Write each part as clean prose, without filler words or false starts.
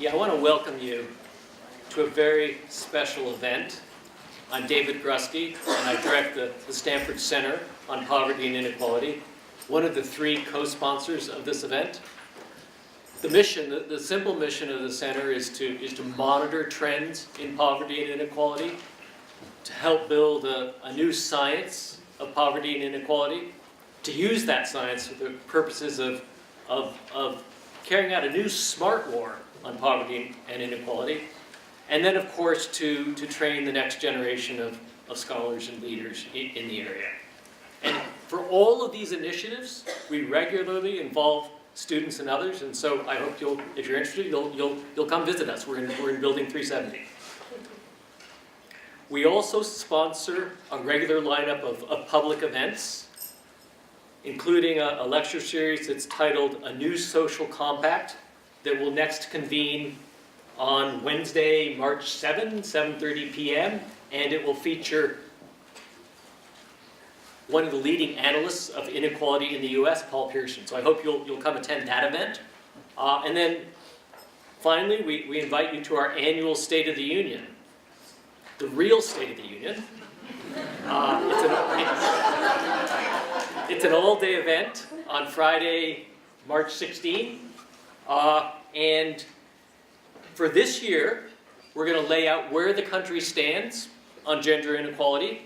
Yeah, I want to welcome you to a very special event. I'm David Grusky, and I direct the Stanford Center on Poverty and Inequality, one of the three co-sponsors of this event. The mission, the simple mission of the center is to monitor trends in poverty and inequality, to help build a new science of poverty and inequality, to use that science for the purposes of carrying out a new smart war on poverty and inequality, and then, of course, to train the next generation of scholars and leaders in the area. And for all of these initiatives, we regularly involve students and others, and so I hope if you're interested, you'll come visit us. We're in Building 370. We also sponsor a regular lineup of public events, including a lecture series that's titled A New Social Compact, that will next convene on Wednesday, March 7, 7:30 p.m., and it will feature one of the leading analysts of inequality in the U.S., Paul Pearson. So I hope you'll come attend that event. And then finally, we invite you to our annual State of the Union, the real State of the Union. It's an all-day event on Friday, March 16. And for this year, we're going to lay out where the country stands on gender inequality.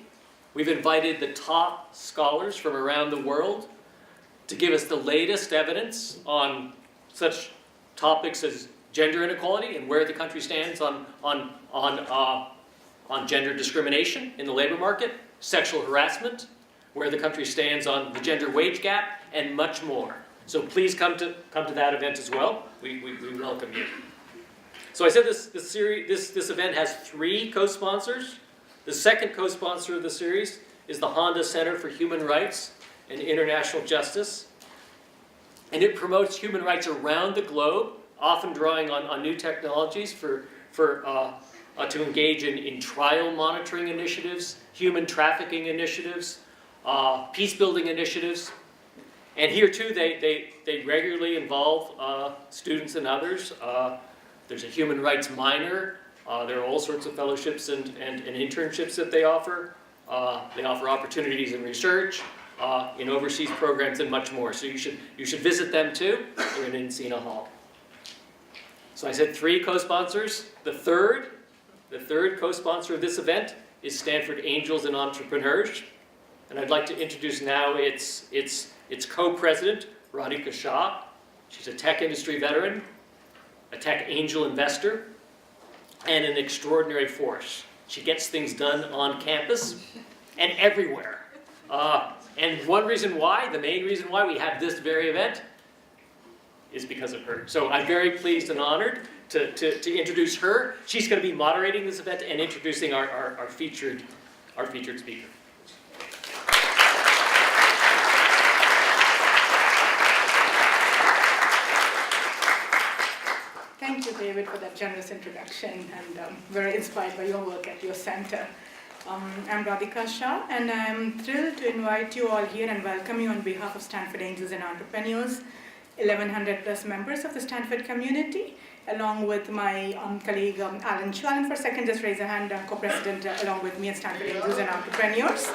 We've invited the top scholars from around the world to give us the latest evidence on such topics as gender inequality and where the country stands on gender discrimination in the labor market, sexual harassment, where the country stands on the gender wage gap, and much more. So please come to that event as well. We welcome you. So I said this event has three co-sponsors. The second co-sponsor of the series is the Honda Center for Human Rights and International Justice. And it promotes human rights around the globe, often drawing on new technologies to engage in trial monitoring initiatives, human trafficking initiatives, peace-building initiatives. And here too, they regularly involve students and others. There's a human rights minor. There are all sorts of fellowships and internships that they offer. They offer opportunities in research, in overseas programs, and much more. So you should visit them too. They're in Encina Hall. So I said three co-sponsors. The third co-sponsor of this event is Stanford Angels and Entrepreneurs. And I'd like to introduce now its co-president, Radhika Shah. She's a tech industry veteran, a tech angel investor, and an extraordinary force. She gets things done on campus and everywhere. And one reason why, the main reason why we have this very event is because of her. So I'm very pleased and honored to introduce her. She's going to be moderating this event and introducing our featured speaker. Thank you, David, for that generous introduction, and very inspired by your work at your center. I'm Radhika Shah, and I'm thrilled to invite you all here and welcome you on behalf of Stanford Angels and Entrepreneurs, 1,100 plus members of the Stanford community, along with my colleague Alan Chu. Alan, for a second, just raise a hand, co-president along with me at Stanford Angels and Entrepreneurs.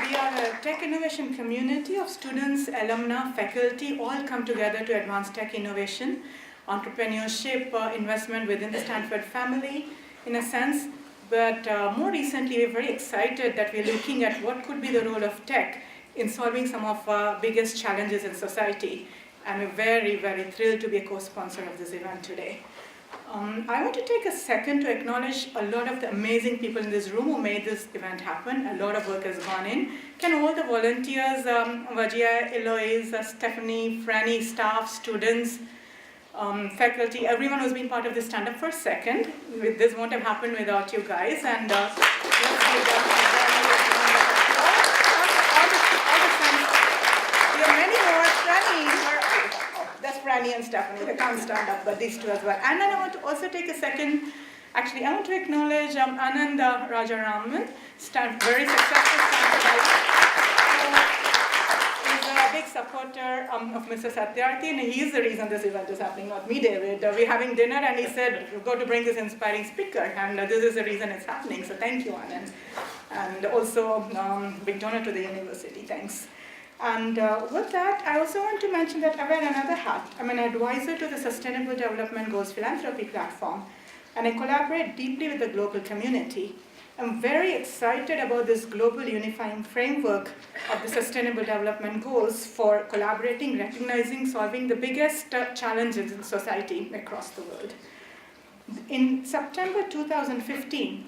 We are a tech innovation community of students, alumni, faculty, all come together to advance tech innovation, entrepreneurship, investment within the Stanford family, in a sense. But more recently, we're very excited that we're looking at what could be the role of tech in solving some of our biggest challenges in society. And we're very, very thrilled to be a co-sponsor of this event today. I want to take a second to acknowledge a lot of the amazing people in this room who made this event happen. A lot of work has gone in. Can all the volunteers, Vajia, Eloise, Stephanie, Franny, staff, students, faculty, everyone who's been part of this, stand up for a second. This won't have happened without you guys. And let's give them we have many more. That's Franny and Stephanie. They can't stand up, but these two as well. And then I want to also take a second. Actually, I want to acknowledge Ananda Rajaraman, very successful Stanford. He's a big supporter of Mr. Satyarthi, and he's the reason this event is happening, not me, David. We're having dinner, and he said, we've got to bring this inspiring speaker, and this is the reason it's happening. So thank you, Anand. And also, big donor to the university, thanks. And with that, I also want to mention that I wear another hat. I'm an advisor to the Sustainable Development Goals Philanthropy Platform, and I collaborate deeply with the global community. I'm very excited about this global unifying framework of the Sustainable Development Goals for collaborating, recognizing, solving the biggest challenges in society across the world. In September 2015,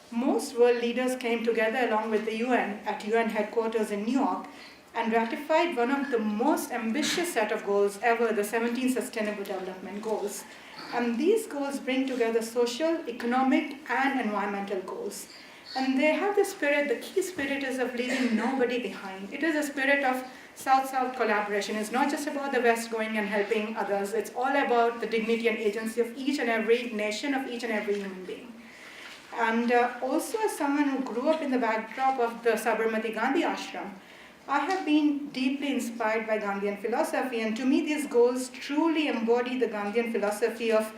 most world leaders came together along with the UN at UN headquarters in New York and ratified one of the most ambitious set of goals ever, the 17 Sustainable Development Goals. And these goals bring together social, economic, and environmental goals. And they have the spirit, the key spirit is of leaving nobody behind. It is a spirit of South-South collaboration. It's not just about the West going and helping others. It's all about the dignity and agency of each and every nation, of each and every human being. And also as someone who grew up in the backdrop of the Sabarmati Gandhi ashram, I have been deeply inspired by Gandhian philosophy, and to me these goals truly embody the Gandhian philosophy of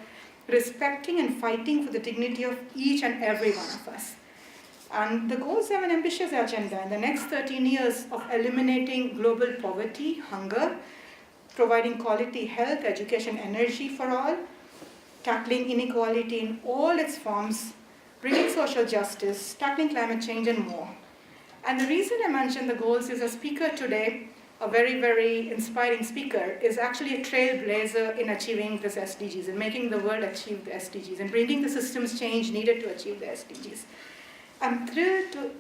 respecting and fighting for the dignity of each and every one of us. And the goals have an ambitious agenda in the next 13 years of eliminating global poverty, hunger, providing quality health, education, energy for all, tackling inequality in all its forms, bringing social justice, tackling climate change, and more. And the reason I mentioned the goals is a speaker today, a very, very inspiring speaker, is actually a trailblazer in achieving this SDGs and making the world achieve the SDGs and bringing the systems change needed to achieve the SDGs. I'm thrilled to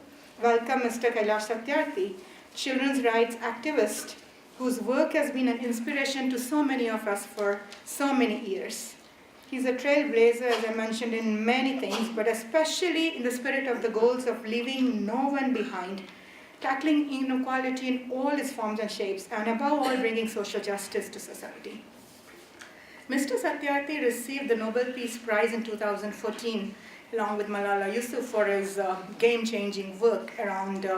welcome Mr. Kailash Satyarthi, children's rights activist, whose work has been an inspiration to so many of us for so many years. He's a trailblazer, as I mentioned, in many things, but especially in the spirit of the goals of leaving no one behind, tackling inequality in all its forms and shapes, and above all, bringing social justice to society. Mr. Satyarthi received the Nobel Peace Prize in 2014, along with Malala Yousafzai, for his game-changing work around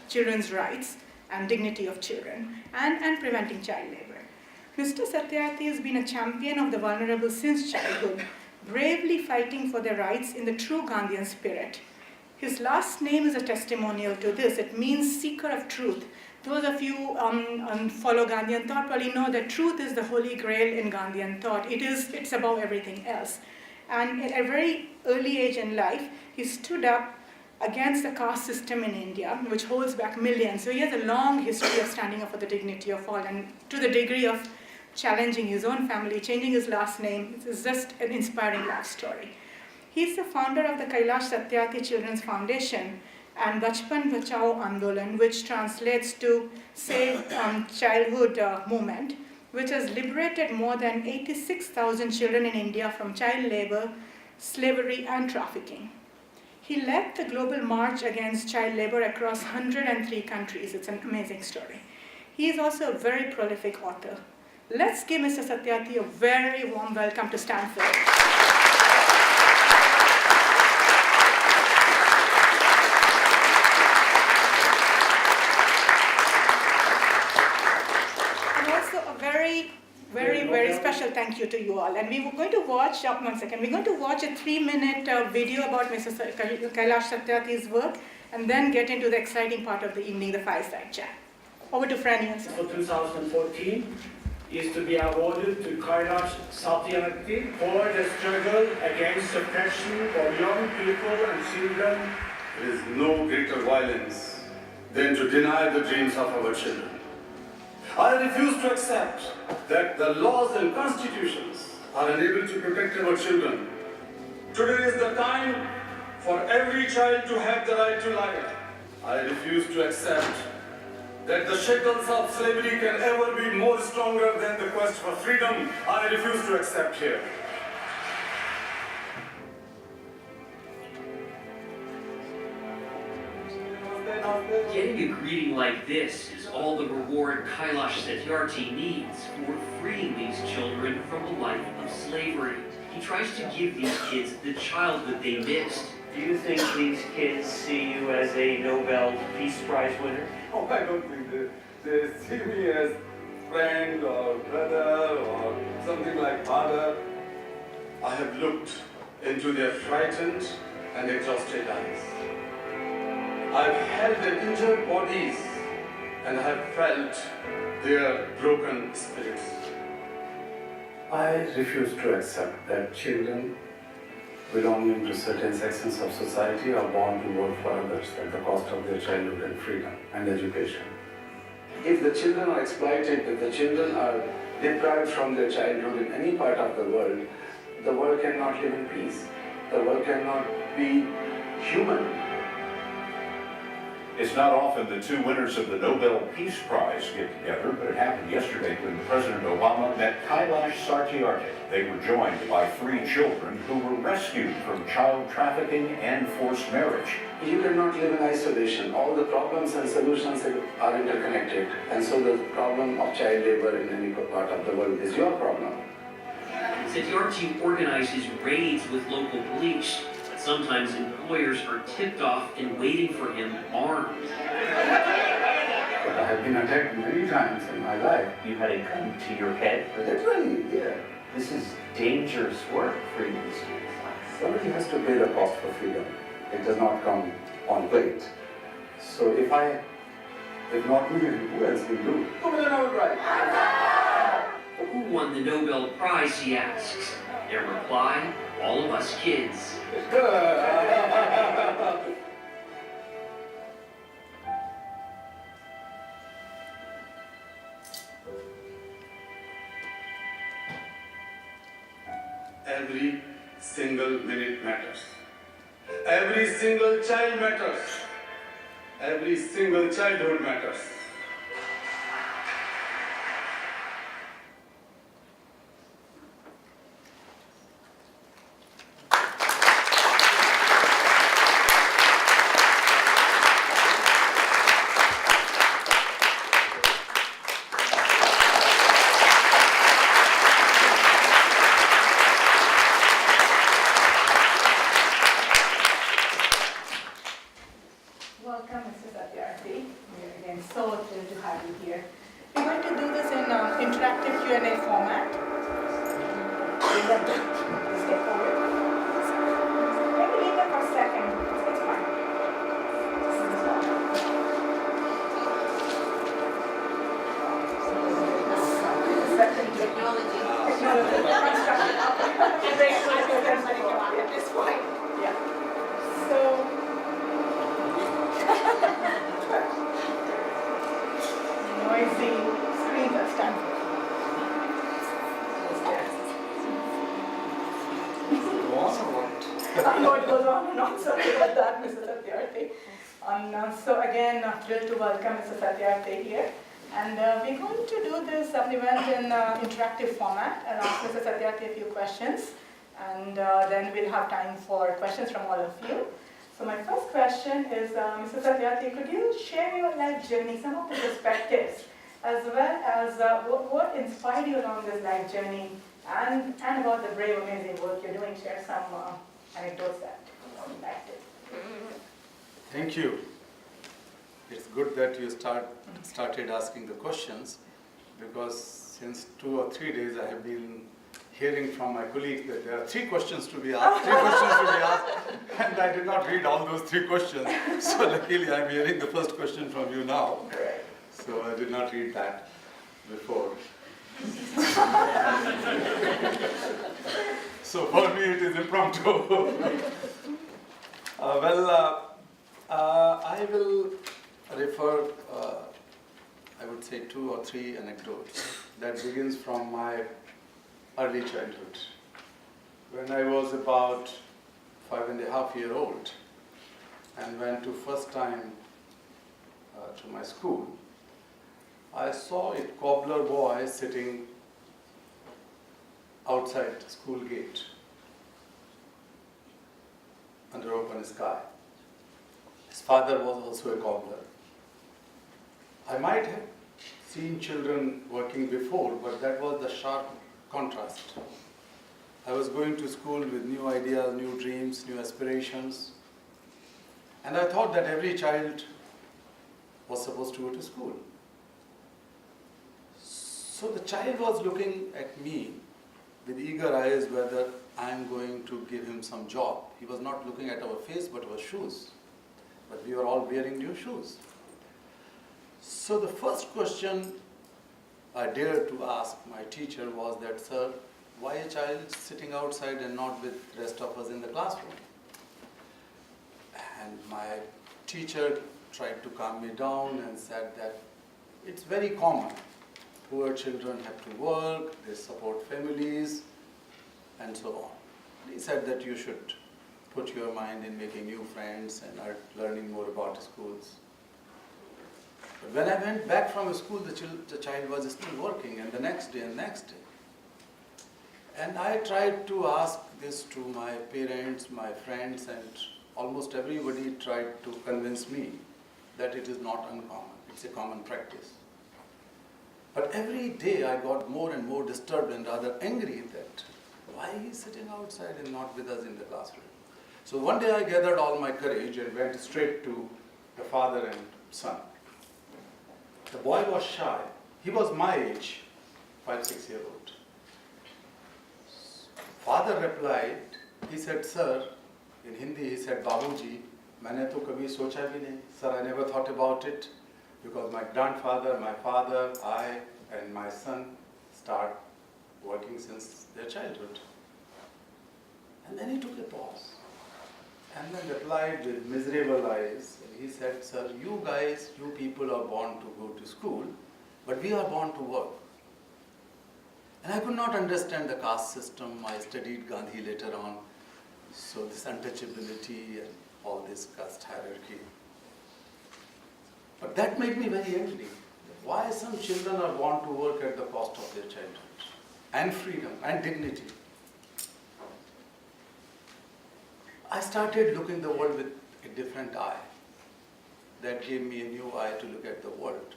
children's rights and dignity of children, and preventing child labor. Mr. Satyarthi has been a champion of the vulnerable since childhood, bravely fighting for their rights in the true Gandhian spirit. His last name is a testimonial to this. It means seeker of truth. Those of you who follow Gandhian thought probably know that truth is the holy grail in Gandhian thought. It's above everything else. And at a very early age in life, he stood up against the caste system in India, which holds back millions. So he has a long history of standing up for the dignity of all, and to the degree of challenging his own family, changing his last name. It's just an inspiring life story. He's the founder of the Kailash Satyarthi Children's Foundation and Bachpan Bachao Andolan, which translates to Save Childhood Movement, which has liberated more than 86,000 children in India from child labor, slavery, and trafficking. He led the global march against child labor across 103 countries. It's an amazing story. He is also a very prolific author. Let's give Mr. Satyarthi a very warm welcome to Stanford. And also a very special thank you to you all. And we were going to watch, one second, we're going to watch a 3-minute video about Mr. Kailash Satyarthi's work, and then get into the exciting part of the evening, the fireside chat. Over to Franny. For 2014 is to be awarded to Kailash Satyarthi for the struggle against oppression for young people and children. There is no greater violence than to deny the dreams of our children. I refuse to accept that the laws and constitutions are unable to protect our children. Today is the time for every child to have the right to life. I refuse to accept that the shackles of slavery can ever be more stronger than the quest for freedom. I refuse to accept here. Getting a greeting like this is all the reward Kailash Satyarthi needs for freeing these children from a life of slavery. He tries to give these kids the childhood they missed. Do you think these kids see you as a Nobel Peace Prize winner? Oh, I don't think they see me as friend or brother or something like father. I have looked into their frightened and exhausted eyes. I've held their injured bodies and I have felt their broken spirits. I refuse to accept that children belonging to certain sections of society are born to work for others at the cost of their childhood and freedom and education. If the children are exploited, if the children are deprived from their childhood in any part of the world cannot live in peace. The world cannot be human. It's not often the two winners of the Nobel Peace Prize get together, but it happened yesterday when President Obama met Kailash Satyarthi. They were joined by 3 children who were rescued from child trafficking and forced marriage. You cannot live in isolation. All the problems and solutions are interconnected. And so the problem of child labor in any part of the world is your problem. Satyarthi organizes raids with local police, but sometimes employers are tipped off and waiting for him armed. But I have been attacked many times in my life. You had a gun to your head? Literally, yeah. This is dangerous work for you. Somebody has to pay the cost for freedom. It does not come on plate. So if not me, who else will do? Who won the Nobel Prize, he asks. Their reply, all of us kids. Every single minute matters. Every single child matters. Every single childhood matters. Welcome, Mr. Satyarthi. We're again so thrilled to have you here. We're going to do this in interactive Q&A format. We'll let them step forward. Maybe leave them for a second. It's fine. Technology. Construction. At this point. Yeah. So. Noisy screens at Stanford. No, it goes on and on. Sorry about that, Mr. Satyarthi. So again, thrilled to welcome Mr. Satyarthi here. And we're going to do this event in interactive format. I'll ask Mr. Satyarthi a few questions. And then we'll have time for questions from all of you. So my first question is, Mr. Satyarthi, could you share your life journey, some of the perspectives, as well as what inspired you along this life journey, and about the brave, amazing work you're doing? Share some anecdotes that you like to. Thank you. It's good that you started asking the questions, because since 2 or 3 days I have been hearing from my colleagues that there are 3 questions to be asked, and I did not read all those 3 questions. So luckily I'm hearing the first question from you now. So I did not read that before. So for me it is impromptu. I will refer, I would say 2 or 3 anecdotes that begins from my early childhood. When I was about 5.5 years old and went to first time to my school, I saw a cobbler boy sitting outside the school gate under open sky. His father was also a cobbler. I might have seen children working before, but that was the sharp contrast. I was going to school with new ideas, new dreams, new aspirations, and I thought that every child was supposed to go to school. So the child was looking at me with eager eyes whether I am going to give him some job. He was not looking at our face but our shoes. But we were all wearing new shoes. So the first question I dared to ask my teacher was that, sir, why a child sitting outside and not with the rest of us in the classroom? And my teacher tried to calm me down and said that it's very common. Poor children have to work, they support families, and so on. He said that you should put your mind in making new friends and are learning more about schools. But when I went back from school, the child was still working, and the next day and next day. And I tried to ask this to my parents, my friends, and almost everybody tried to convince me that it is not uncommon, it's a common practice. But every day I got more and more disturbed and rather angry that why he is sitting outside and not with us in the classroom. So one day I gathered all my courage and went straight to the father and son. The boy was shy. He was my age, 5-6-year-old. Father replied, he said, sir, in Hindi he said, Babuji, मैंने तो कभी सोचा भी नहीं. Sir, I never thought about it because my grandfather, my father, I and my son start working since their childhood. And then he took a pause and then replied with miserable eyes. He said, sir, you guys, you people are born to go to school, but we are born to work. And I could not understand the caste system. I studied Gandhi later on. So this untouchability and all this caste hierarchy. But that made me very angry. Why some children are born to work at the cost of their childhood and freedom and dignity. I started looking the world with a different eye. That gave me a new eye to look at the world.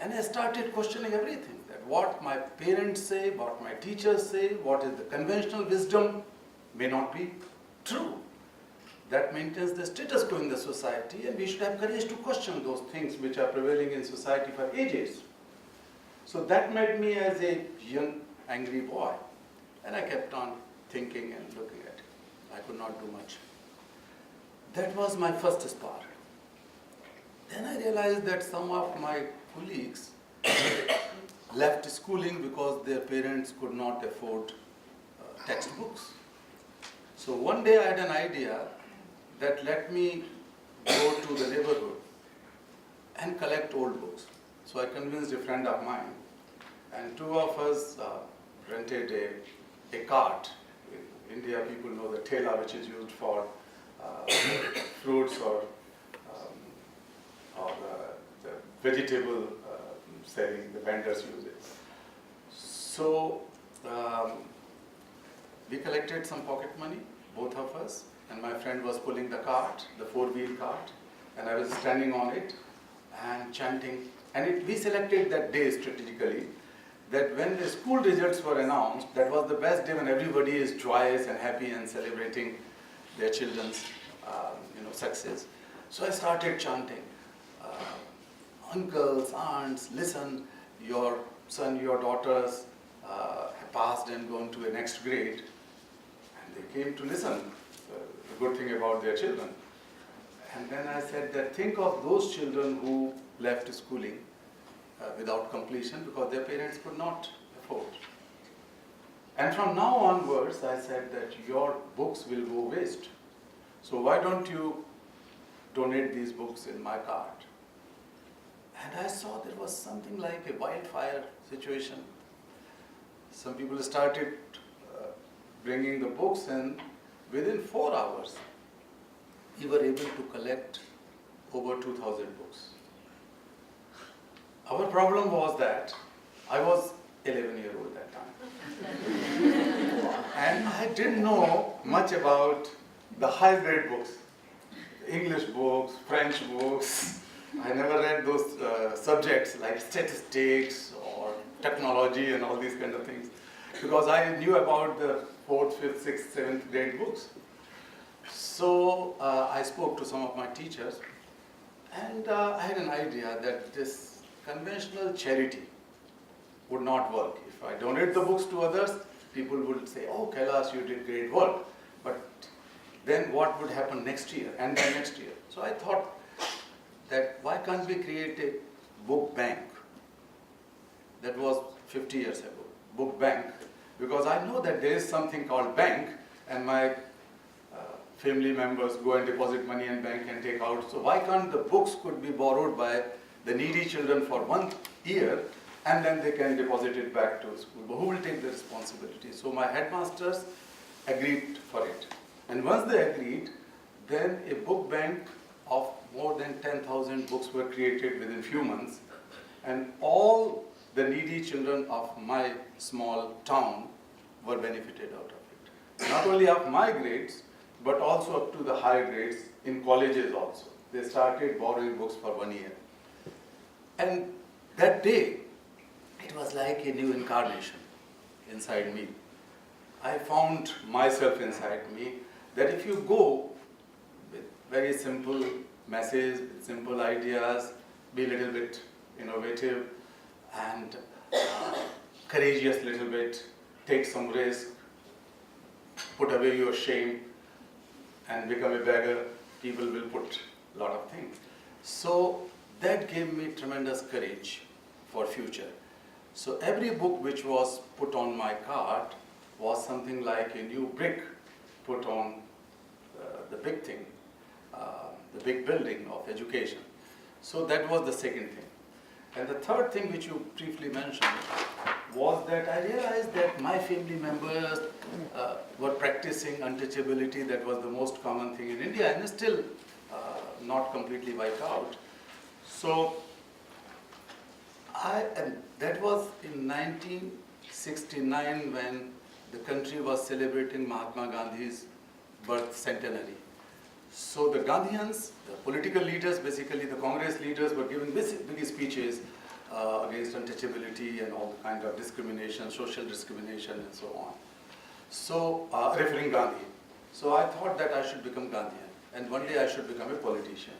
And I started questioning everything, that what my parents say, what my teachers say, what is the conventional wisdom may not be true. That maintains the status quo in the society, and we should have courage to question those things which are prevailing in society for ages. So that made me as a young, angry boy. And I kept on thinking and looking at it. I could not do much. That was my first spark. Then I realized that some of my colleagues left schooling because their parents could not afford textbooks. So one day I had an idea that let me go to the neighborhood and collect old books. So I convinced a friend of mine, and two of us rented a cart. In India, people know the thela, which is used for fruits or the vegetable selling, the vendors use it. So we collected some pocket money, both of us, and my friend was pulling the cart, the four-wheel cart, and I was standing on it and chanting. And we selected that day strategically, that when the school results were announced, that was the best day when everybody is joyous and happy and celebrating their children's success. So I started chanting, uncles, aunts, listen, your son, your daughters have passed and gone to a next grade. And they came to listen, the good thing about their children. And then I said that think of those children who left schooling without completion because their parents could not afford. And from now onwards, I said that your books will go waste. So why don't you donate these books in my cart? And I saw there was something like a wildfire situation. Some people started bringing the books, and within 4 hours, we were able to collect over 2,000 books. Our problem was that I was 11-year-old that time. And I didn't know much about the high-grade books, English books, French books. I never read those subjects like statistics or technology and all these kind of things because I knew about the 4th, 5th, 6th, 7th grade books. So I spoke to some of my teachers, and I had an idea that this conventional charity would not work. If I donate the books to others, people would say, oh, Kailash, you did great work. But then what would happen next year and then next year? So I thought that why can't we create a book bank? That was 50 years ago, book bank. Because I know that there is something called bank, and my family members go and deposit money in bank and take out. So why can't the books could be borrowed by the needy children for 1 year, and then they can deposit it back to school? But who will take the responsibility? So my headmasters agreed for it. And once they agreed, then a book bank of more than 10,000 books were created within few months, and all the needy children of my small town were benefited out of it. Not only of my grades, but also up to the higher grades in colleges also. They started borrowing books for 1 year. And that day, it was like a new incarnation inside me. I found myself inside me that if you go with very simple message, with simple ideas, be a little bit innovative and courageous little bit, take some risk, put away your shame and become a beggar, people will put a lot of things. So that gave me tremendous courage for future. So every book which was put on my cart was something like a new brick put on the big thing, the big building of education. So that was the second thing. And the third thing which you briefly mentioned was that I realized that my family members were practicing untouchability. That was the most common thing in India, and still not completely wiped out. So and that was in 1969 when the country was celebrating Mahatma Gandhi's birth centenary. So the Gandhians, the political leaders, basically the Congress leaders, were giving big speeches against untouchability and all the kind of discrimination, social discrimination and so on. So, referring Gandhi. So I thought that I should become Gandhian, and one day I should become a politician.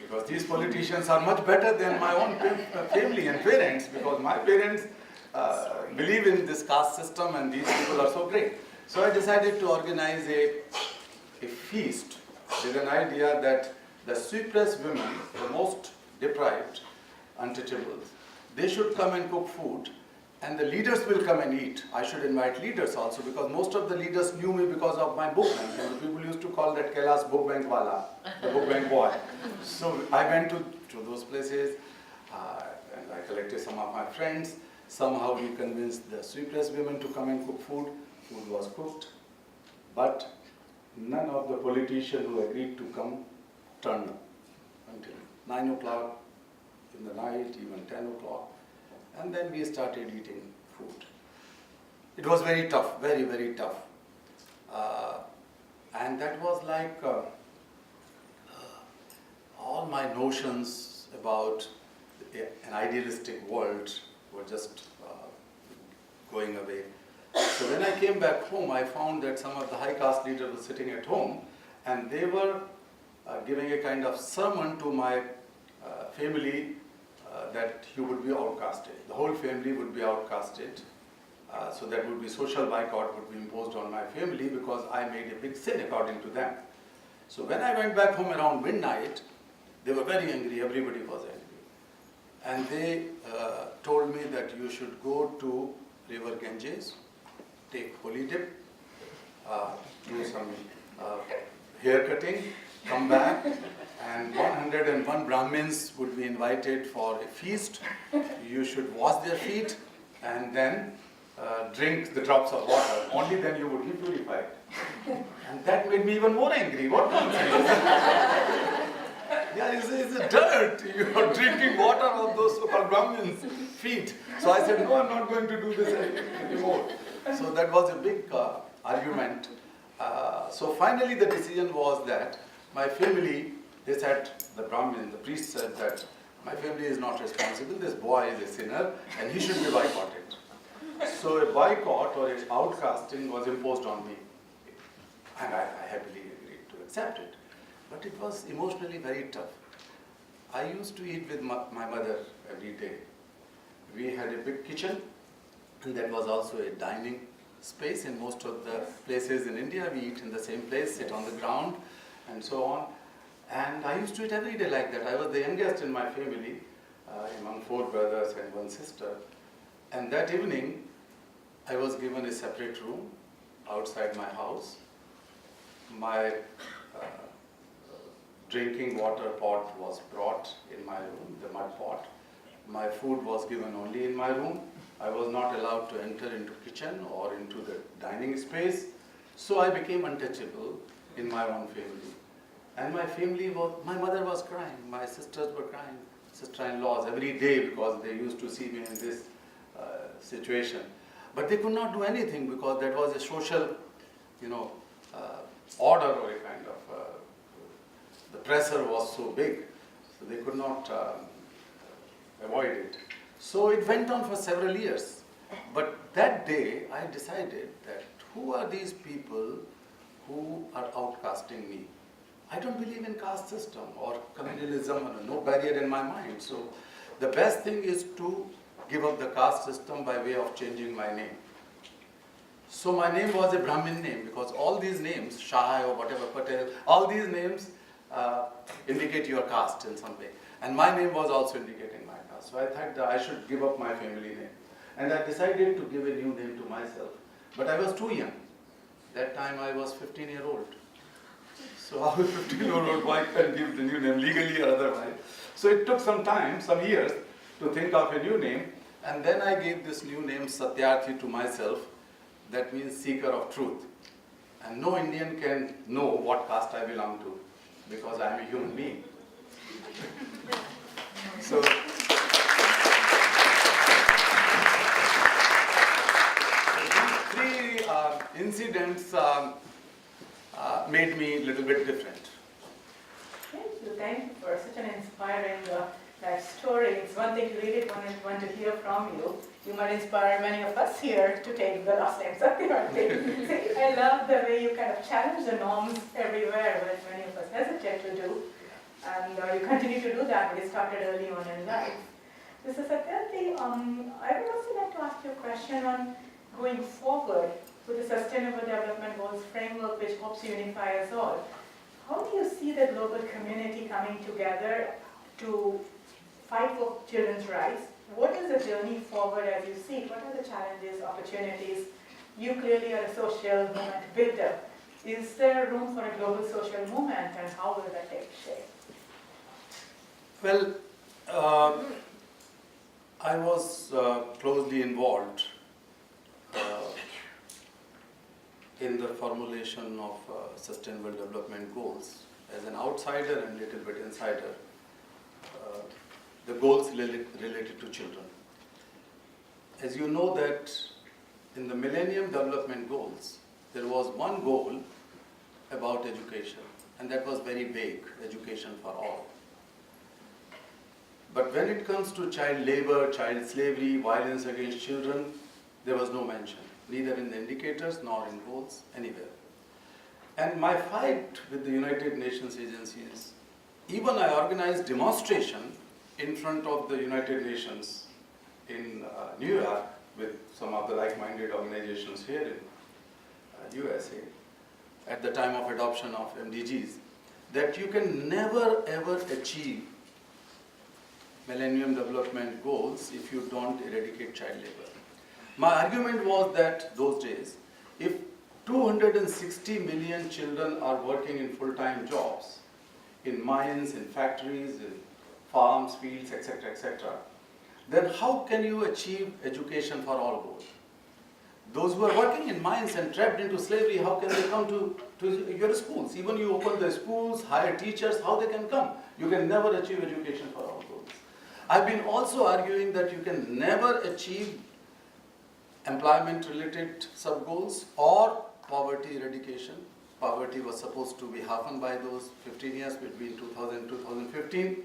Because these politicians are much better than my own family and parents, because my parents believe in this caste system and these people are so great. So I decided to organize a feast with an idea that the sweepless women, the most deprived, untouchables, they should come and cook food, and the leaders will come and eat. I should invite leaders also, because most of the leaders knew me because of my book bank, and the people used to call that Kailash book bank wala, the book bank boy. So I went to those places, and I collected some of my friends. Somehow we convinced the sweepless women to come and cook food. Food was cooked, but none of the politicians who agreed to come turned up until 9 o'clock in the night, even 10 o'clock. And then we started eating food. It was very tough, very, very tough. And that was like all my notions about an idealistic world were just going away. So when I came back home, I found that some of the high caste leaders were sitting at home, and they were giving a kind of sermon to my family that he would be outcasted. The whole family would be outcasted. So that would be social boycott would be imposed on my family because I made a big sin according to them. So when I went back home around midnight, they were very angry, everybody was angry. And they told me that you should go to River Ganges, take holy dip, do some hair cutting, come back, and 101 Brahmins would be invited for a feast. You should wash their feet and then drink the drops of water. Only then you would be purified. And that made me even more angry. What nonsense! Yeah, it's a dirt. You are drinking water of those so-called Brahmins' feet. So I said, no, I'm not going to do this anymore. So that was a big argument. So finally the decision was that my family, they said, the Brahmin, the priest said that my family is not responsible, this boy is a sinner and he should be boycotted. So a boycott or an outcasting was imposed on me. And I happily agreed to accept it. But it was emotionally very tough. I used to eat with my mother every day we had a big kitchen, and that was also a dining space. In most of the places in India, we eat in the same place, sit on the ground, and so on. And I used to eat every day like that. I was the youngest in my family, among 4 brothers and 1 sister. And that evening, I was given a separate room outside my house. My drinking water pot was brought in my room, the mud pot. My food was given only in my room. I was not allowed to enter into kitchen or into the dining space. So I became untouchable in my own family. And my family was, my mother was crying, my sisters were crying, sister-in-laws every day, because they used to see me in this situation. But they could not do anything because that was a social, order, or a kind of, the pressure was so big, so they could not avoid it. So it went on for several years. But that day I decided that who are these people who are outcasting me? I don't believe in caste system or communalism, or no barrier in my mind. So the best thing is to give up the caste system by way of changing my name. So my name was a Brahmin name, because all these names, Shah or whatever, Patel, all these names indicate your caste in some way. And my name was also indicating my caste. So I thought that I should give up my family name. And I decided to give a new name to myself. But I was too young. That time I was 15-year-old. So how a 15-year-old boy can give the new name legally or otherwise? So it took some time, some years, to think of a new name. And then I gave this new name Satyarthi to myself. That means seeker of truth. And no Indian can know what caste I belong to, because I am a human being. So these 3 incidents made me a little bit different. Thank you for such an inspiring life story. It's one thing to read it, one to hear from you. You might inspire many of us here to take the last name Satyarthi. I love the way you kind of challenge the norms everywhere, which many of us hesitate to do. And you continue to do that, but you started early on in life. Mr. Satyarthi, I would also like to ask you a question on going forward with the Sustainable Development Goals framework, which hopes to unify us all. How do you see the global community coming together to fight for children's rights? What is the journey forward as you see it? What are the challenges, opportunities? You clearly are a social movement builder. Is there room for a global social movement, and how will that take shape? Well, I was closely involved in the formulation of Sustainable Development Goals. As an outsider and little bit insider, the goals related to children. As you know that in the Millennium Development Goals, there was one goal about education, and that was very vague, education for all. But when it comes to child labor, child slavery, violence against children, there was no mention, neither in the indicators nor in goals, anywhere. And my fight with the United Nations agencies, even I organized demonstration in front of the United Nations in New York with some of the like-minded organizations here in USA at the time of adoption of MDGs, that you can never ever achieve Millennium Development Goals if you don't eradicate child labor. My argument was that those days, if 260 million children are working in full-time jobs, in mines, in factories, in farms, fields, etc., then how can you achieve education for all goals? Those who are working in mines and trapped into slavery, how can they come to your schools? Even you open the schools, hire teachers, how they can come? You can never achieve education for all goals. I've been also arguing that you can never achieve employment-related sub-goals or poverty eradication. Poverty was supposed to be halved by those 15 years between 2000 and 2015.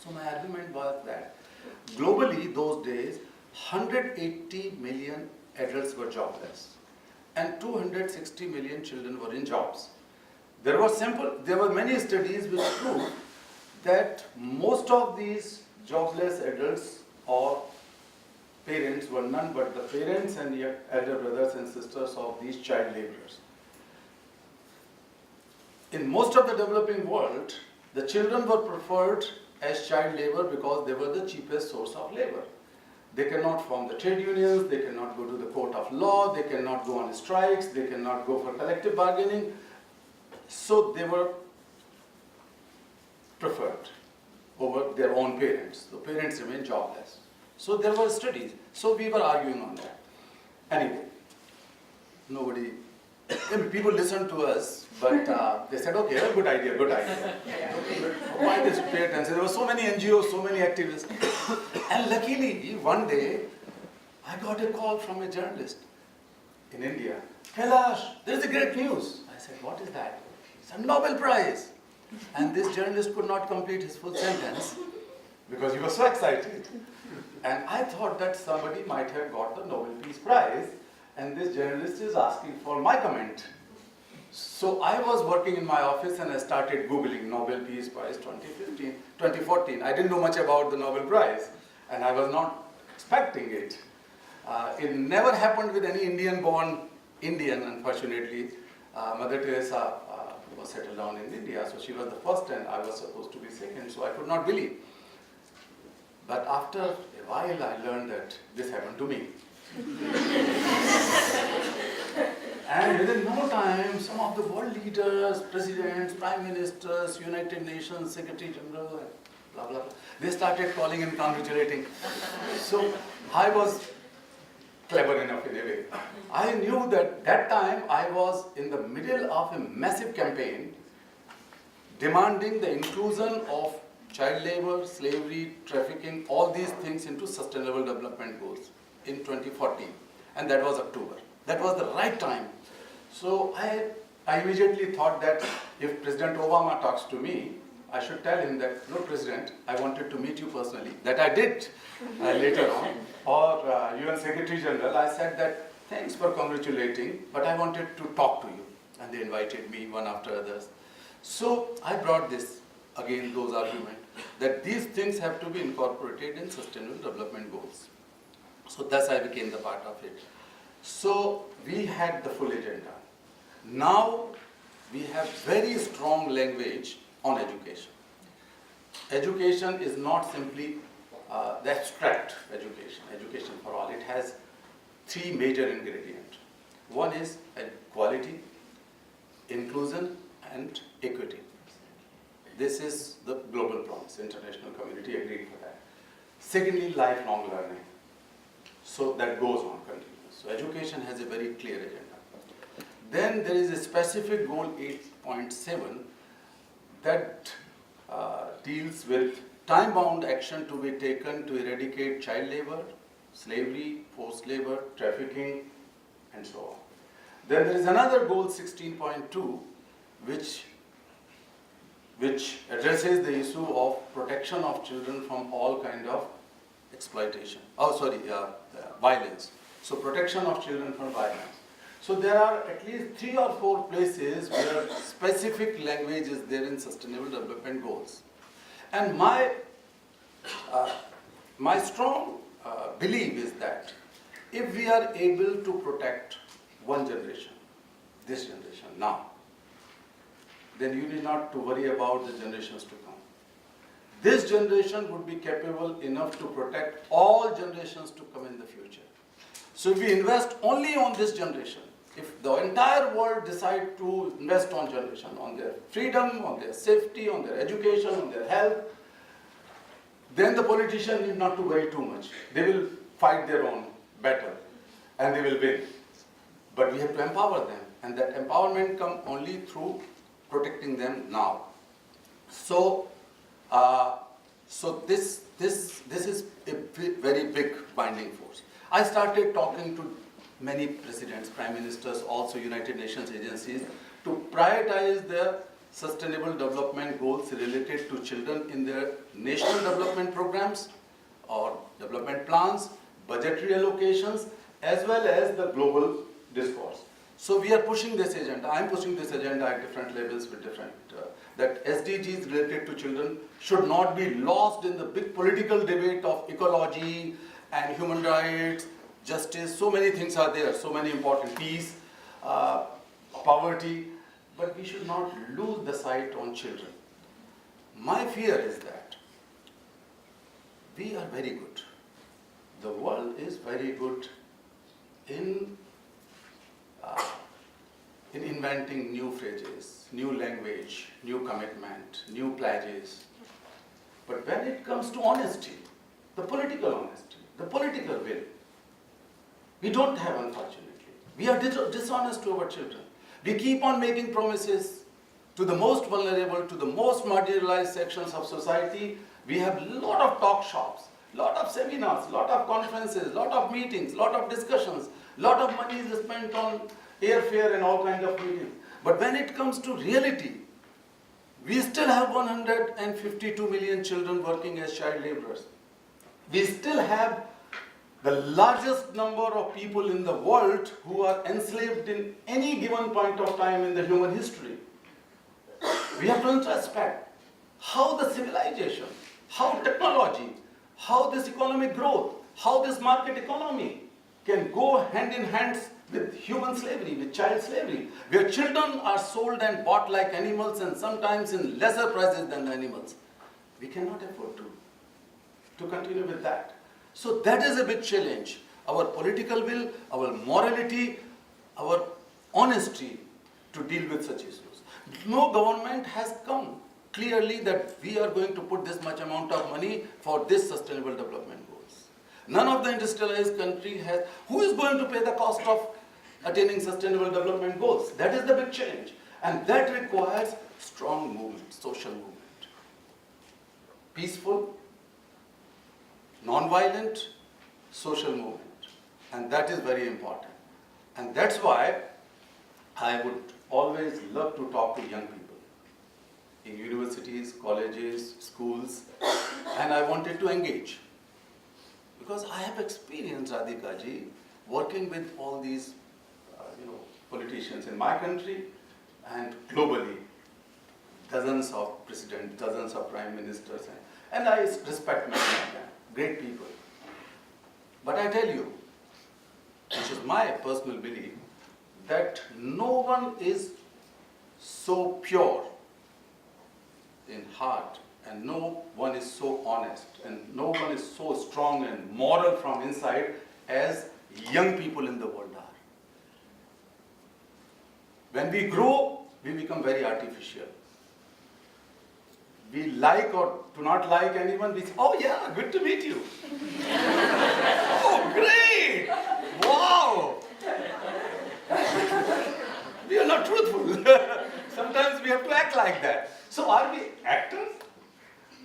So my argument was that globally those days, 180 million adults were jobless and 260 million children were in jobs. There were many studies which proved that most of these jobless adults or parents were none but the parents and yet elder brothers and sisters of these child laborers. In most of the developing world, the children were preferred as child labor because they were the cheapest source of labor. They cannot form the trade unions, they cannot go to the court of law, they cannot go on strikes, they cannot go for collective bargaining. So they were preferred over their own parents. The parents remained jobless. So there were studies. So we were arguing on that. Anyway, nobody, people listened to us, but they said, okay, good idea, good idea. Why they should pay attention? There were so many NGOs, so many activists. And luckily, one day, I got a call from a journalist in India. Kailash, there is a great news. I said, what is that? It's a Nobel Prize. And this journalist could not complete his full sentence because he was so excited. And I thought that somebody might have got the Nobel Peace Prize, and this journalist is asking for my comment. So I was working in my office and I started Googling Nobel Peace Prize 2014. I didn't know much about the Nobel Prize, and I was not expecting it. It never happened with any Indian-born Indian, unfortunately. Mother Teresa was settled down in India, so she was the first and I was supposed to be second, so I could not believe. But after a while, I learned that this happened to me. And within no time, some of the world leaders, presidents, prime ministers, United Nations, Secretary General, and blah, blah, blah, they started calling and congratulating. So I was clever enough in a way. I knew that that time I was in the middle of a massive campaign demanding the inclusion of child labor, slavery, trafficking, all these things into Sustainable Development Goals in 2014. And that was October. That was the right time. So I immediately thought that if President Obama talks to me, I should tell him that, no, President, I wanted to meet you personally. That I did later on. Or UN Secretary General, I said that, thanks for congratulating, but I wanted to talk to you. And they invited me one after others. So I brought this, again, those arguments, that these things have to be incorporated in Sustainable Development Goals. So thus I became the part of it. So we had the full agenda. Now we have very strong language on education. Education is not simply the abstract education, education for all. It has three major ingredients. One is quality, inclusion, and equity. This is the global promise. International community agreed for that. Secondly, lifelong learning. So that goes on continuous. So education has a very clear agenda. Then there is a specific goal 8.7 that deals with time-bound action to be taken to eradicate child labor, slavery, forced labor, trafficking, and so on. Then there is another goal 16.2 which addresses the issue of protection of children from all kind of exploitation. Violence. So protection of children from violence. So there are at least 3 or 4 places where specific language is there in Sustainable Development Goals. And my strong belief is that if we are able to protect one generation, this generation now, then you need not to worry about the generations to come. This generation would be capable enough to protect all generations to come in the future. So if we invest only on this generation, if the entire world decide to invest on generation, on their freedom, on their safety, on their education, on their health, then the politicians need not to worry too much. They will fight their own battle and they will win. But we have to empower them, and that empowerment comes only through protecting them now. So, this is a very big binding force. I started talking to many presidents, prime ministers, also United Nations agencies, to prioritize their Sustainable Development Goals related to children in their national development programs or development plans, budgetary allocations, as well as the global discourse. So we are pushing this agenda. I am pushing this agenda at different levels with different, that SDGs related to children should not be lost in the big political debate of ecology and human rights, justice, so many things are there, so many important, peace, poverty, but we should not lose the sight on children. My fear is that we are very good. The world is very good in inventing new phrases, new language, new commitment, new pledges. But when it comes to honesty, the political will, we don't have, unfortunately. We are dishonest to our children. We keep on making promises to the most vulnerable, to the most marginalized sections of society. We have a lot of talk shops, lot of seminars, lot of conferences, lot of meetings, lot of discussions, lot of money is spent on airfare and all kinds of meetings. But when it comes to reality, we still have 152 million children working as child laborers. We still have the largest number of people in the world who are enslaved in any given point of time in the human history. We have to introspect how the civilization, how technology, how this economic growth, how this market economy can go hand in hand with human slavery, with child slavery, where children are sold and bought like animals and sometimes in lesser prices than the animals. We cannot afford to continue with that. So that is a big challenge. Our political will, our morality, our honesty to deal with such issues. No government has come clearly that we are going to put this much amount of money for this sustainable development goals. None of the industrialized country has. Who is going to pay the cost of attaining sustainable development goals? That is the big challenge. And that requires strong movement, social movement. Peaceful, non-violent, social movement. And that is very important. And that's why I would always love to talk to young people in universities, colleges, schools, and I wanted to engage. Because I have experienced, Radhika ji, working with all these politicians in my country and globally, dozens of presidents, dozens of prime ministers, and I respect many of them, great people. But I tell you, which is my personal belief, that no one is so pure in heart, and no one is so honest, and no one is so strong and moral from inside as young people in the world are. When we grow, we become very artificial. We like or do not like anyone, we say, oh yeah, good to meet you. Oh, great! Wow! We are not truthful. Sometimes we have to act like that. So are we actors?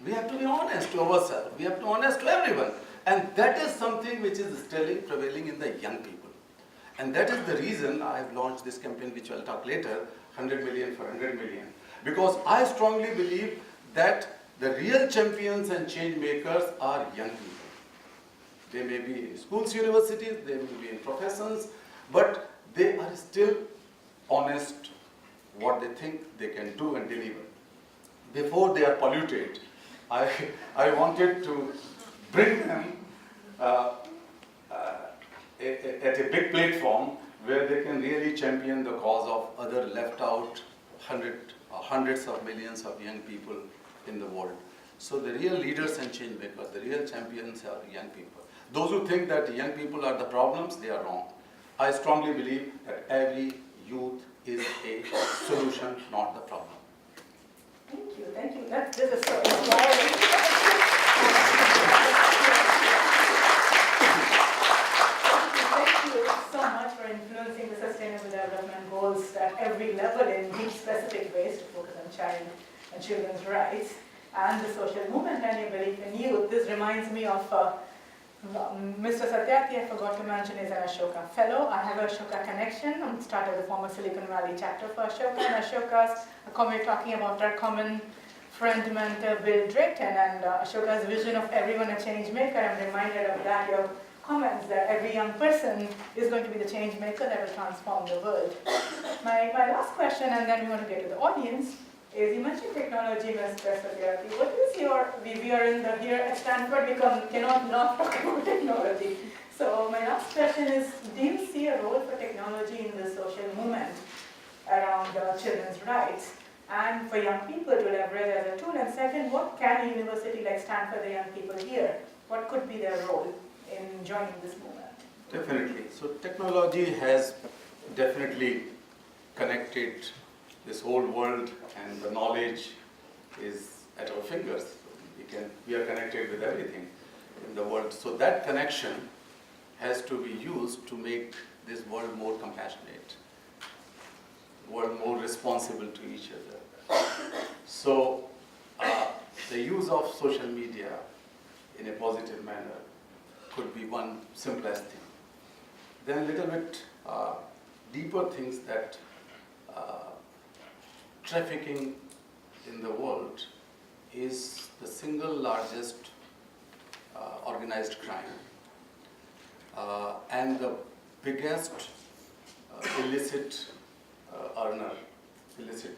We have to be honest to ourselves. We have to be honest to everyone. And that is something which is still prevailing in the young people. And that is the reason I have launched this campaign, which I'll talk later, 100 million for 100 million. Because I strongly believe that the real champions and change makers are young people. They may be in schools, universities, they may be in professions, but they are still honest what they think they can do and deliver. Before they are polluted, I wanted to bring them at a big platform where they can really champion the cause of other left out hundreds of millions of young people in the world. So the real leaders and change makers, the real champions are young people. Those who think that young people are the problems, they are wrong. I strongly believe that every youth is a solution, not the problem. Thank you, thank you. This is so inspiring. Thank you so much for influencing the Sustainable Development Goals at every level in deep specific ways to focus on child and children's rights and the social movement and your belief in youth. This reminds me of Mr. Satyarthi. I forgot to mention, is an Ashoka Fellow. I have an Ashoka connection. I started the former Silicon Valley chapter for Ashoka, and Ashoka's, we're talking about our common friend, mentor, Bill Drayton, and Ashoka's vision of everyone a change maker. I'm reminded of that, your comments that every young person is going to be the change maker that will transform the world. My last question, and then we want to get to the audience. is, you mentioned technology, Mr. Satyarthi. What is your, we are in the, here at Stanford, we cannot not talk about technology. So my last question is, do you see a role for technology in the social movement around children's rights and for young people to leverage as a tool? And second, what can a university like Stanford, the young people here, what could be their role in joining this movement? Definitely. So technology has definitely connected this whole world, and the knowledge is at our fingers. We are connected with everything in the world. So that connection has to be used to make this world more compassionate, world more responsible to each other. So the use of social media in a positive manner could be one simplest thing. Then a little bit deeper things that trafficking in the world is the single largest organized crime and the biggest illicit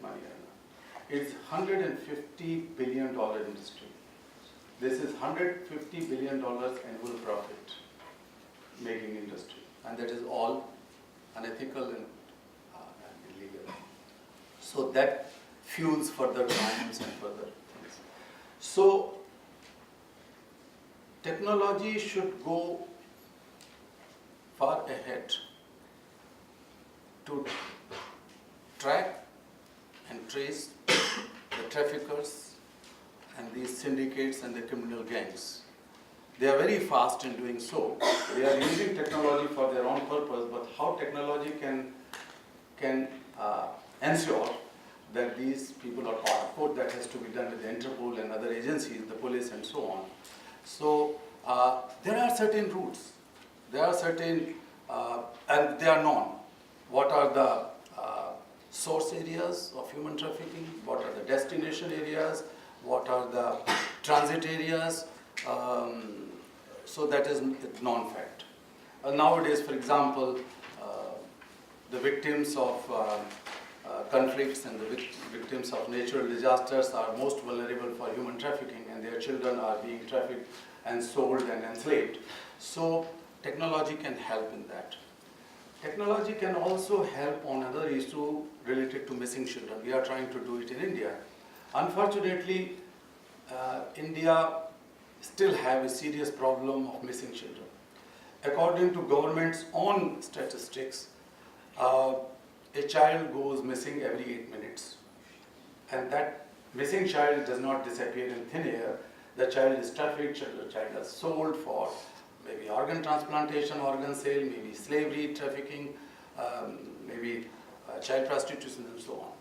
money earner. It's $150 billion industry. This is $150 billion annual profit making industry, and that is all unethical and illegal. So that fuels further crimes and further things. So technology should go far ahead to track and trace the traffickers and these syndicates and the criminal gangs. They are very fast in doing so. They are using technology for their own purpose, but how technology can ensure that these people are caught. Of course, that has to be done with the Interpol and other agencies, the police and so on. So there are certain routes. There are certain, and they are known. What are the source areas of human trafficking? What are the destination areas? What are the transit areas? So that is known fact. Nowadays, for example, the victims of conflicts and the victims of natural disasters are most vulnerable for human trafficking, and their children are being trafficked and sold and enslaved. So technology can help in that. Technology can also help on another issue related to missing children. We are trying to do it in India. Unfortunately, India still have a serious problem of missing children. According to government's own statistics, a child goes missing every 8 minutes. And that missing child does not disappear in thin air. The child is trafficked, the child is sold for maybe organ transplantation, organ sale, maybe slavery, trafficking, maybe child prostitution and so on.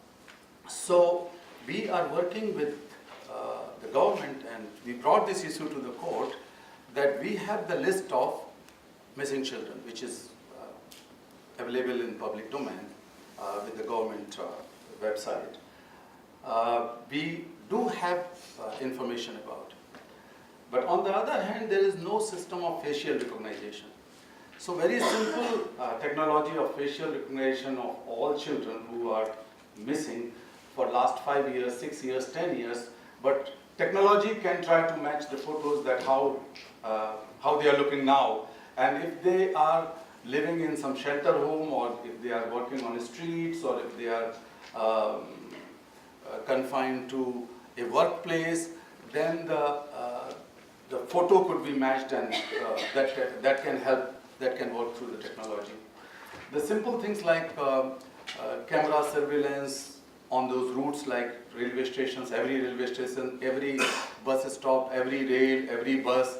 So we are working with the government, and we brought this issue to the court that we have the list of missing children, which is available in public domain with the government website. We do have information about it. But on the other hand, there is no system of facial recognition. So very simple technology of facial recognition of all children who are missing for last 5 years, 6 years, 10 years, but technology can try to match the photos that how they are looking now. And if they are living in some shelter home, or if they are working on the streets, or if they are confined to a workplace, then the photo could be matched, and that can help, that can work through the technology. The simple things like camera surveillance on those routes like railway stations, every railway station, every bus stop, every rail, every bus,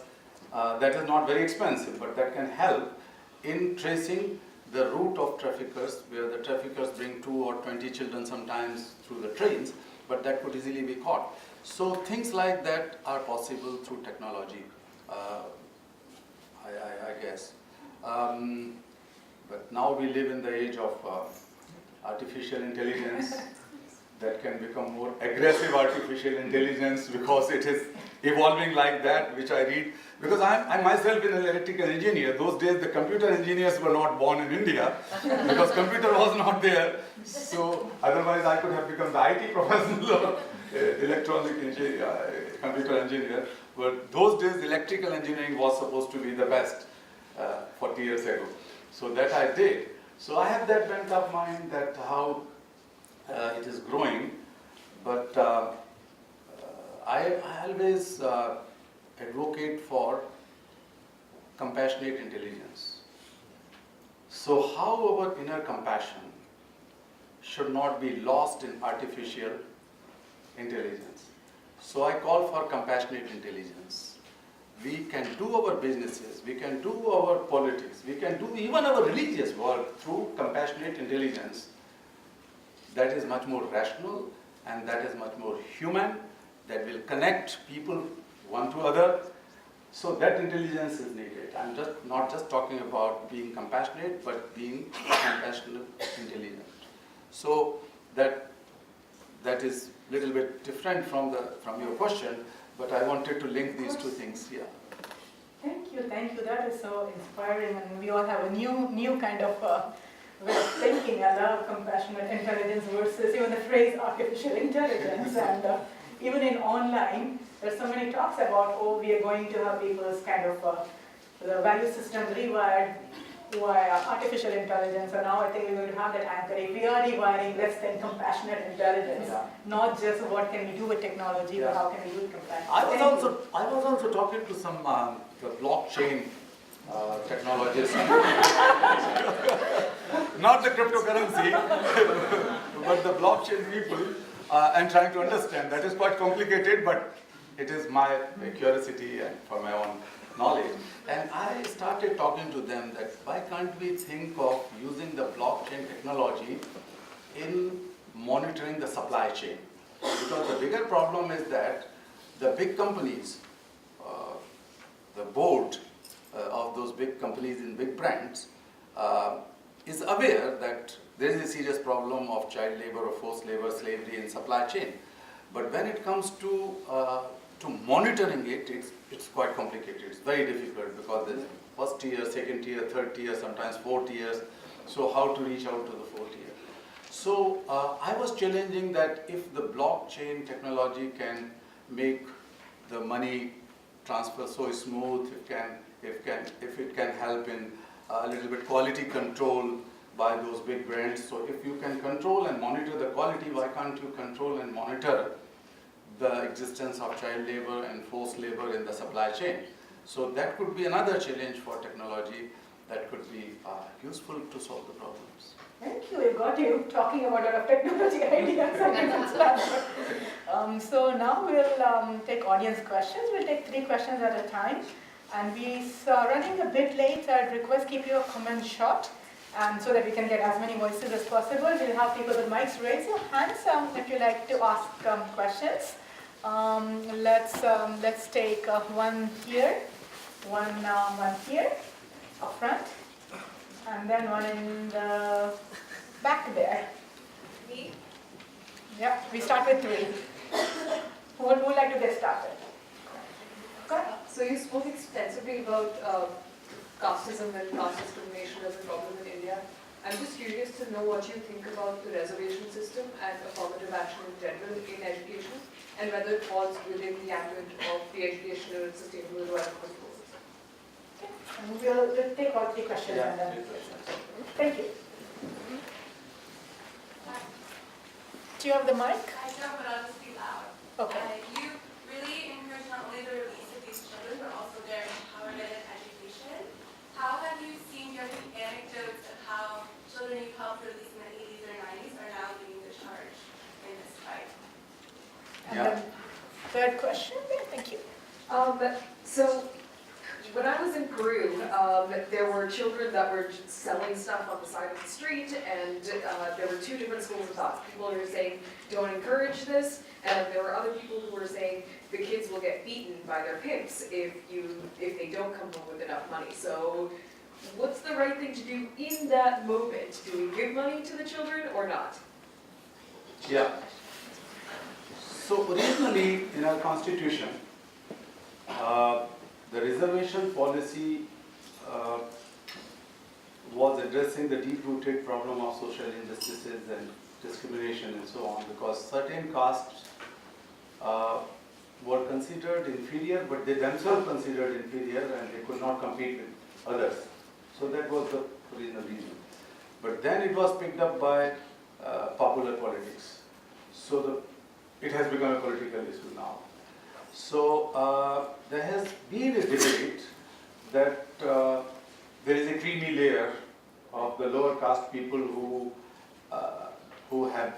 that is not very expensive, but that can help in tracing the route of traffickers, where the traffickers bring 2 or 20 children sometimes through the trains, but that could easily be caught. So things like that are possible through technology, I guess. But now we live in the age of artificial intelligence that can become more aggressive artificial intelligence, because it is evolving like that, which I read. Because I myself been an electrical engineer. Those days the computer engineers were not born in India because computer was not there. So otherwise I could have become the IT professional or electronic engineer, computer engineer. But those days electrical engineering was supposed to be the best 40 years ago. So that I did. So I have that bent of mind that how it is growing. But I always advocate for compassionate intelligence. So how our inner compassion should not be lost in artificial intelligence. So I call for compassionate intelligence. We can do our businesses, we can do our politics, we can do even our religious work through compassionate intelligence that is much more rational and that is much more human, that will connect people one to other. So that intelligence is needed. I'm just not just talking about being compassionate, but being compassionate intelligent. So that is a little bit different from your question, but I wanted to link these two things here. Thank you. That is so inspiring, and we all have a new kind of way of thinking. I love compassionate intelligence versus even the phrase artificial intelligence, and even in online, there's so many talks about, we are going to have people's kind of the value system rewired via artificial intelligence, and now I think we're going to have that anchor. If we are rewiring, let's think compassionate intelligence, not just what can we do with technology, but how can we do it compassionately. I was also talking to some the blockchain technologists, not the cryptocurrency, but the blockchain people, and trying to understand. That is quite complicated, but it is my curiosity and for my own knowledge. And I started talking to them that why can't we think of using the blockchain technology in monitoring the supply chain? Because the bigger problem is that the big companies, the board of those big companies in big brands is aware that there is a serious problem of child labor or forced labor, slavery in supply chain. But when it comes to monitoring it, it's quite complicated. It's very difficult because there's first tier, second tier, third tier, sometimes fourth tiers. So how to reach out to the fourth tier? So I was challenging that if the blockchain technology can make the money transfer so smooth, if it can help in a little bit quality control by those big brands. So if you can control and monitor the quality, why can't you control and monitor the existence of child labor and forced labor in the supply chain? So that could be another challenge for technology that could be useful to solve the problems. Thank you. We've got you talking about a lot of technology ideas and Stanford. So now we'll take audience questions. We'll take 3 questions at a time. And we're running a bit late. I'd request keep your comments short, and so that we can get as many voices as possible. We'll have people with mics raise your hands if you like to ask questions. Let's take one here, one here, up front, and then one in the back there. Me? Yeah, we start with 3. Who would like to get started? So you spoke extensively about casteism and caste discrimination as a problem in India. I'm just curious to know what you think about the reservation system and affirmative action in general in education, and whether it falls within the ambit of the educational sustainable development goals. Okay. And we'll take all 3 questions and then. Thank you. Do you have the mic? I do, but I'll just be loud. Okay. You really encourage not only the release of these children, but also their empowerment and education. How have you seen your anecdotes of how children you helped release in the 80s or 90s are now leading the charge in this fight? And then third question. Thank you. So when I was in Peru, there were children that were selling stuff on the side of the street, and there were 2 different schools of thought. People who were saying, don't encourage this, and there were other people who were saying, the kids will get beaten by their pimps if they don't come home with enough money. So what's the right thing to do in that moment? Do we give money to the children or not? Yeah. So originally in our constitution, The reservation policy was addressing the deep-rooted problem of social injustices and discrimination and so on, because certain castes were considered inferior, but they themselves considered inferior and they could not compete with others. So that was the original reason. But then it was picked up by popular politics. So it has become a political issue now. So there has been a debate that there is a creamy layer of the lower caste people who have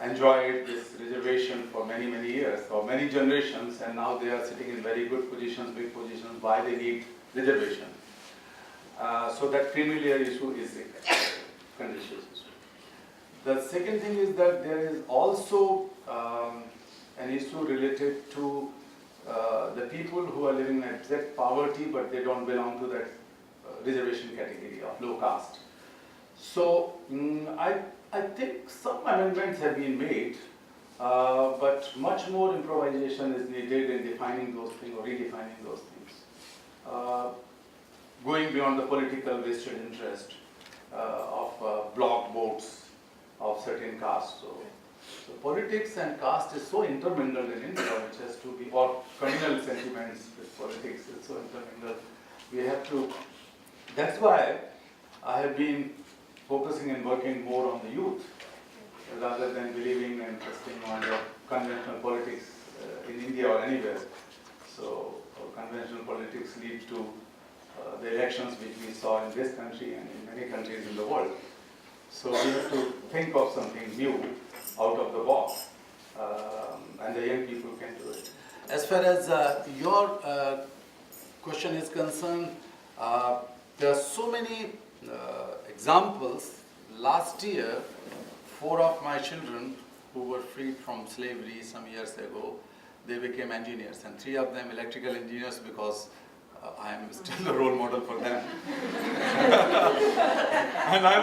enjoyed this reservation for many, many years, or many generations, and now they are sitting in very good positions, big positions, why they need reservation. So that creamy layer issue is a contentious issue. The second thing is that there is also an issue related to the people who are living in abject poverty, but they don't belong to that reservation category of low caste. So I think some amendments have been made, but much more improvisation is needed in defining those things or redefining those things. Going beyond the political vested interest of block votes of certain castes. So politics and caste is so intermingled in India, which has to be, or communal sentiments with politics is so intermingled. We have to, that's why I have been focusing and working more on the youth, rather than believing and trusting on the conventional politics in India or anywhere. So conventional politics lead to the elections which we saw in this country and in many countries in the world. So we have to think of something new out of the box, and the young people can do it. As far as your question is concerned, there are so many examples. Last year, 4 of my children who were freed from slavery some years ago, they became engineers, and 3 of them electrical engineers, because I am still a role model for them. And I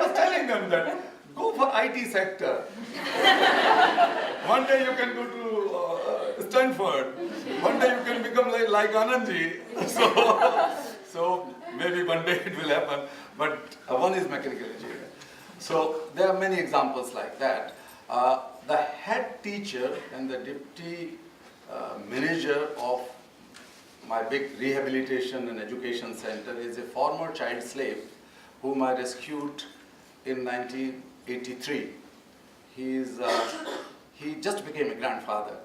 was telling them that go for IT sector. One day you can go to Stanford. One day you can become like Anandji. So maybe one day it will happen. But one is mechanical engineering. So there are many examples like that. The head teacher and the deputy manager of my big rehabilitation and education center is a former child slave whom I rescued in 1983. He just became a grandfather.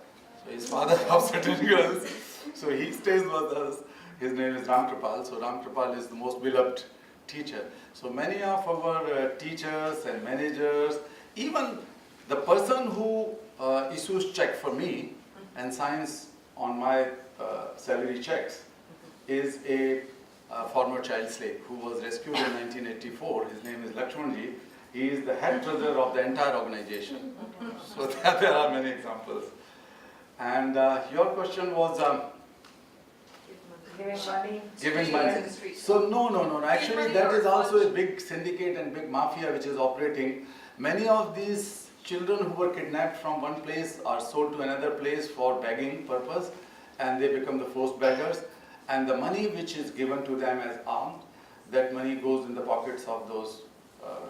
So he's father of certain girls. So he stays with us. His name is Ramkripal. So Ramkripal is the most beloved teacher. So many of our teachers and managers, even the person who issues check for me and signs on my salary checks is a former child slave who was rescued in 1984. His name is Lakshmanji. He is the head treasurer of the entire organization. So there are many examples. And your question was giving money. So no. Actually, that is also a big syndicate and big mafia which is operating. Many of these children who were kidnapped from one place are sold to another place for begging purpose, and they become the forced beggars. And the money which is given to them as alms, that money goes in the pockets of those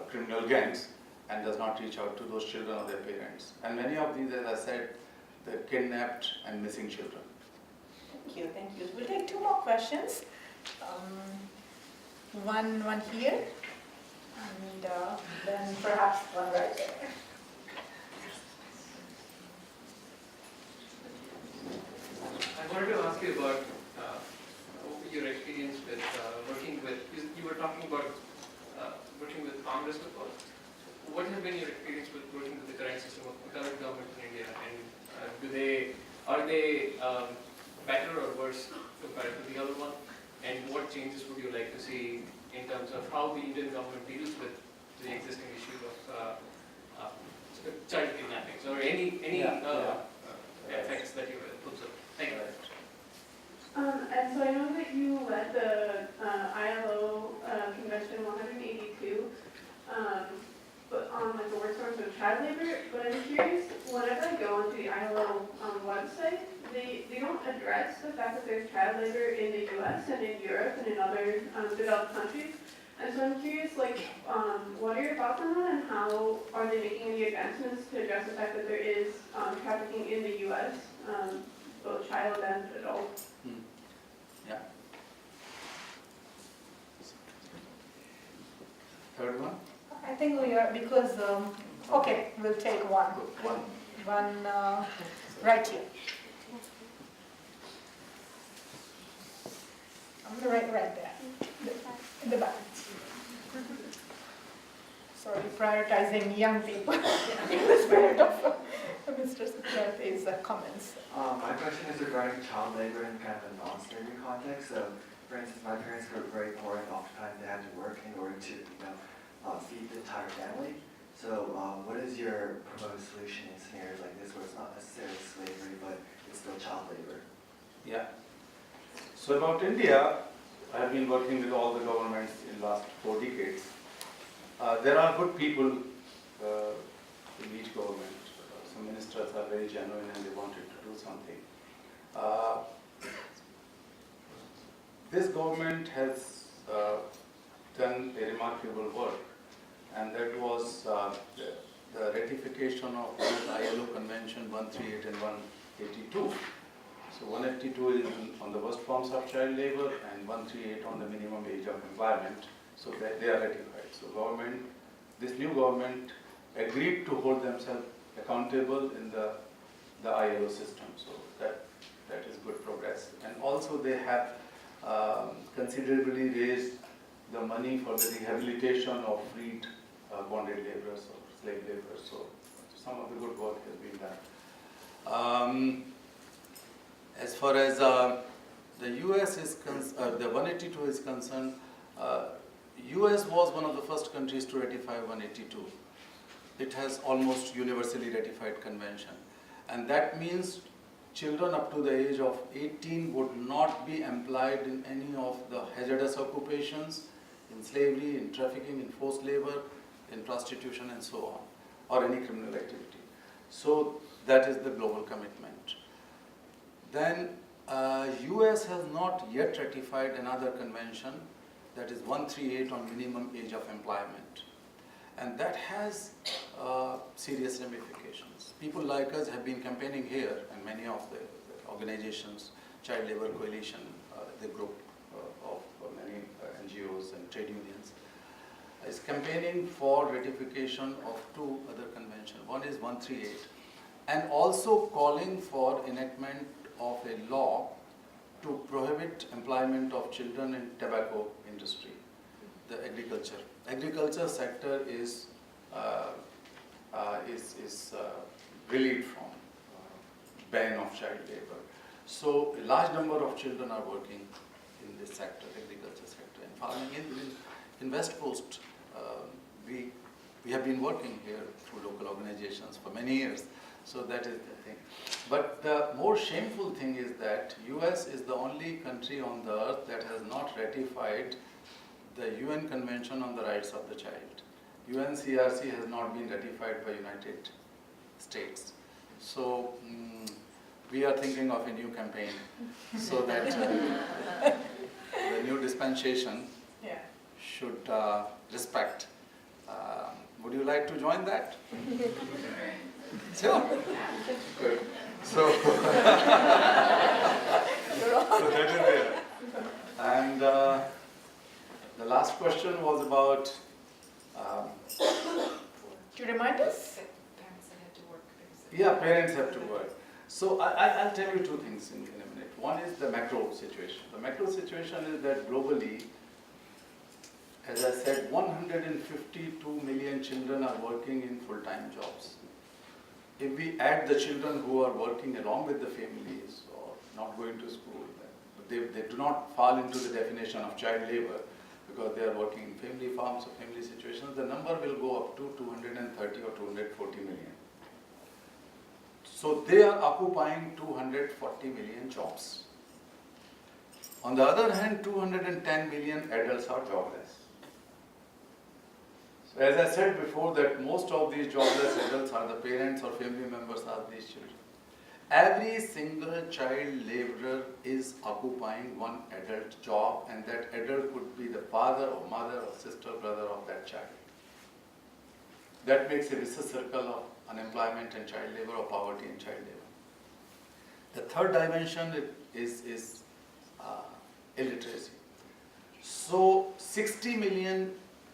criminal gangs and does not reach out to those children or their parents. And many of these, as I said, they're kidnapped and missing children. Thank you. We'll take 2 more questions. One here, and then perhaps one right there. I wanted to ask you about your experience with working with, you were talking about working with Congress before. What has been your experience with working with the current system of the current government in India, and are they better or worse compared to the other one? And what changes would you like to see in terms of how the Indian government deals with the existing issue of child kidnappings or any effects that you observe? Thank you. And so I know that you led the ILO Convention 182, but on the worst forms of child labor. But I'm curious, whenever I go onto the ILO website, they don't address the fact that there's child labor in the US and in Europe and in other developed countries. And so I'm curious, like, what are your thoughts on that, and how are they making any advancements to address the fact that there is trafficking in the US, both child and adult? Yeah. Third one? I think we are, because, okay, we'll take one. One. Right here. I'm right there, in the back. Sorry, prioritizing young people in the spirit of Mr. Satyarthi's comments. My question is regarding child labor in kind of a non-slavery context. So, for instance, my parents were very poor, and oftentimes they had to work in order to, feed the entire family. So, what is your proposed solution in scenarios like this, where it's not necessarily slavery, but it's still child labor? Yeah. So about India, I have been working with all the governments in the last 4 decades. There are good people in each government. Some ministers are very genuine and they wanted to do something. This government has done a remarkable work, and that was the ratification of the ILO Convention 138 and 182. So 182 is on the worst forms of child labor, and 138 on the minimum age of employment. So they are ratified. So this new government agreed to hold themselves accountable in the ILO system. So that is good progress. And also they have considerably raised the money for the rehabilitation of freed bonded laborers or slave laborers. So some of the good work has been done. As far as the US is the 182 is concerned, US was one of the first countries to ratify 182. It has almost universally ratified convention, and that means children up to the age of 18 would not be employed in any of the hazardous occupations, in slavery, in trafficking, in forced labor, in prostitution, and so on, or any criminal activity. So that is the global commitment. Then US has not yet ratified another convention, that is 138 on minimum age of employment. And that has serious ramifications. People like us have been campaigning here, and many of the organizations, Child Labor Coalition, the group of many NGOs and trade unions, is campaigning for ratification of 2 other conventions. One is 138, and also calling for enactment of a law to prohibit employment of children in tobacco industry, the agriculture. Agriculture sector is relieved from ban of child labor. So a large number of children are working in this sector, agriculture sector, and farming. In West Coast, we have been working here through local organizations for many years. So that is the thing. But the more shameful thing is that US is the only country on the earth that has not ratified the UN Convention on the Rights of the Child. UNCRC has not been ratified by United States. So we are thinking of a new campaign so that the new dispensation should respect. Would you like to join that? Sure. Good. So, so that is there. And the last question was about. To remind us? Parents that have to work. Yeah, parents have to work. So I'll tell you 2 things in a minute. One is the macro situation. The macro situation is that globally, as I said, 152 million children are working in full-time jobs. If we add the children who are working along with the families or not going to school, they do not fall into the definition of child labor because they are working in family farms or family situations, the number will go up to 230 or 240 million. So they are occupying 240 million jobs. On the other hand, 210 million adults are jobless. So as I said before, that most of these jobless adults are the parents or family members of these children. Every single child laborer is occupying one adult job, and that adult could be the father or mother or sister, brother of that child. That makes a vicious circle of unemployment and child labor, or poverty and child labor. The third dimension is illiteracy. So 60 million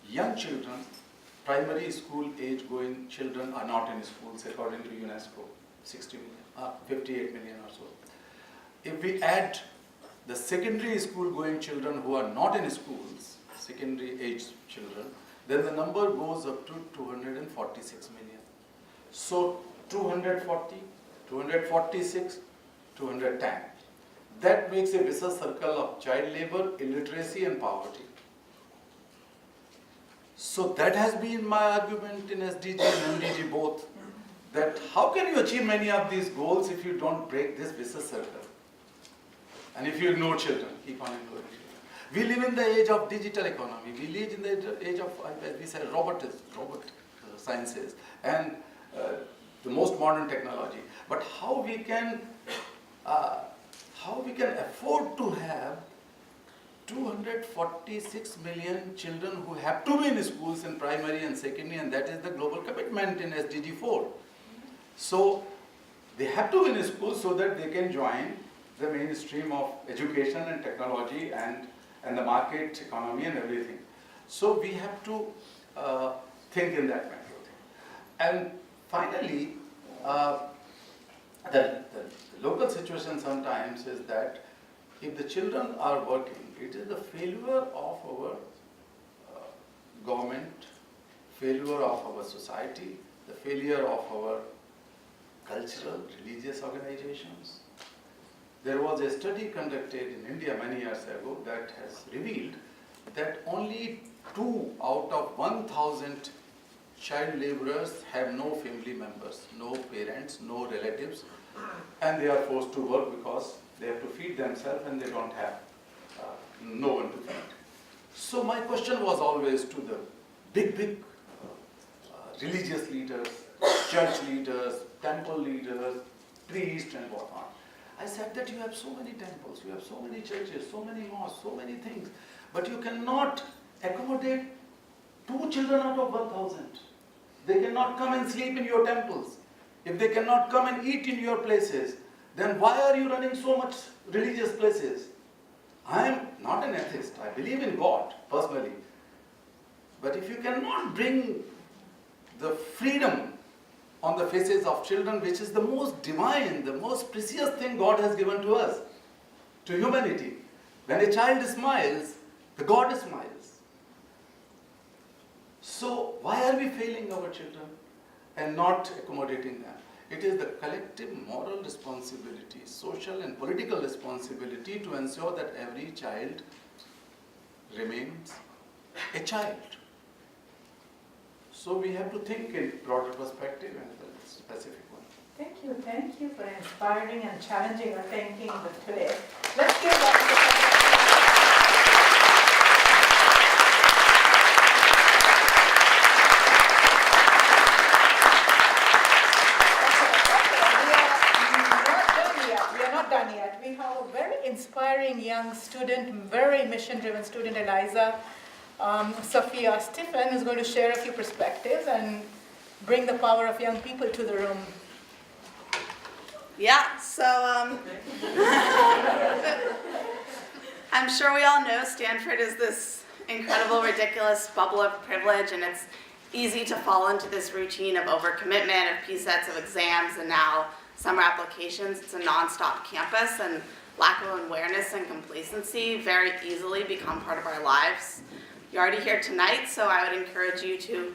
young children, primary school age going children, are not in schools according to UNESCO. 60 million, 58 million or so. If we add the secondary school going children who are not in schools, secondary age children, then the number goes up to 246 million. So 240, 246, 210. That makes a vicious circle of child labor, illiteracy and poverty. So that has been my argument in SDG and MDG both, that how can you achieve many of these goals if you don't break this vicious circle? And if you ignore children, keep on ignoring children. We live in the age of digital economy. We live in the age of, as we said, robot sciences and the most modern technology. But how we can afford to have 246 million children who have to be in schools in primary and secondary, and that is the global commitment in SDG 4. So they have to be in schools so that they can join the mainstream of education and technology and the market economy and everything. So we have to think in that macro thing. And finally, the local situation sometimes is that if the children are working, it is the failure of our government, failure of our society, the failure of our cultural, religious organizations. There was a study conducted in India many years ago that has revealed that only 2 out of 1,000 child laborers have no family members, no parents, no relatives, and they are forced to work because they have to feed themselves and they don't have no one to feed. So my question was always to the big religious leaders, church leaders, temple leaders, priests and whatnot. I said that you have so many temples, you have so many churches, so many mosques, so many things, but you cannot accommodate 2 children out of 1,000. They cannot come and sleep in your temples. If they cannot come and eat in your places, then why are you running so much religious places? I am not an atheist. I believe in God, personally. But if you cannot bring the freedom on the faces of children, which is the most divine, the most precious thing God has given to us, to humanity. When a child smiles, the God smiles. So why are we failing our children and not accommodating them? It is the collective moral responsibility, social and political responsibility to ensure that every child remains a child. So we have to think in broader perspective and the specific one. Thank you for inspiring and challenging our thinking today. Let's give Radhika. We have a very inspiring young student, very mission-driven student, Eliza Sophia Stephen, is going to share a few perspectives and bring the power of young people to the room. Yeah, so I'm sure we all know Stanford is this incredible, ridiculous bubble of privilege, and it's easy to fall into this routine of overcommitment, of P-sets, of exams, and now summer applications. It's a non-stop campus, and lack of awareness and complacency very easily become part of our lives. You're already here tonight, so I would encourage you to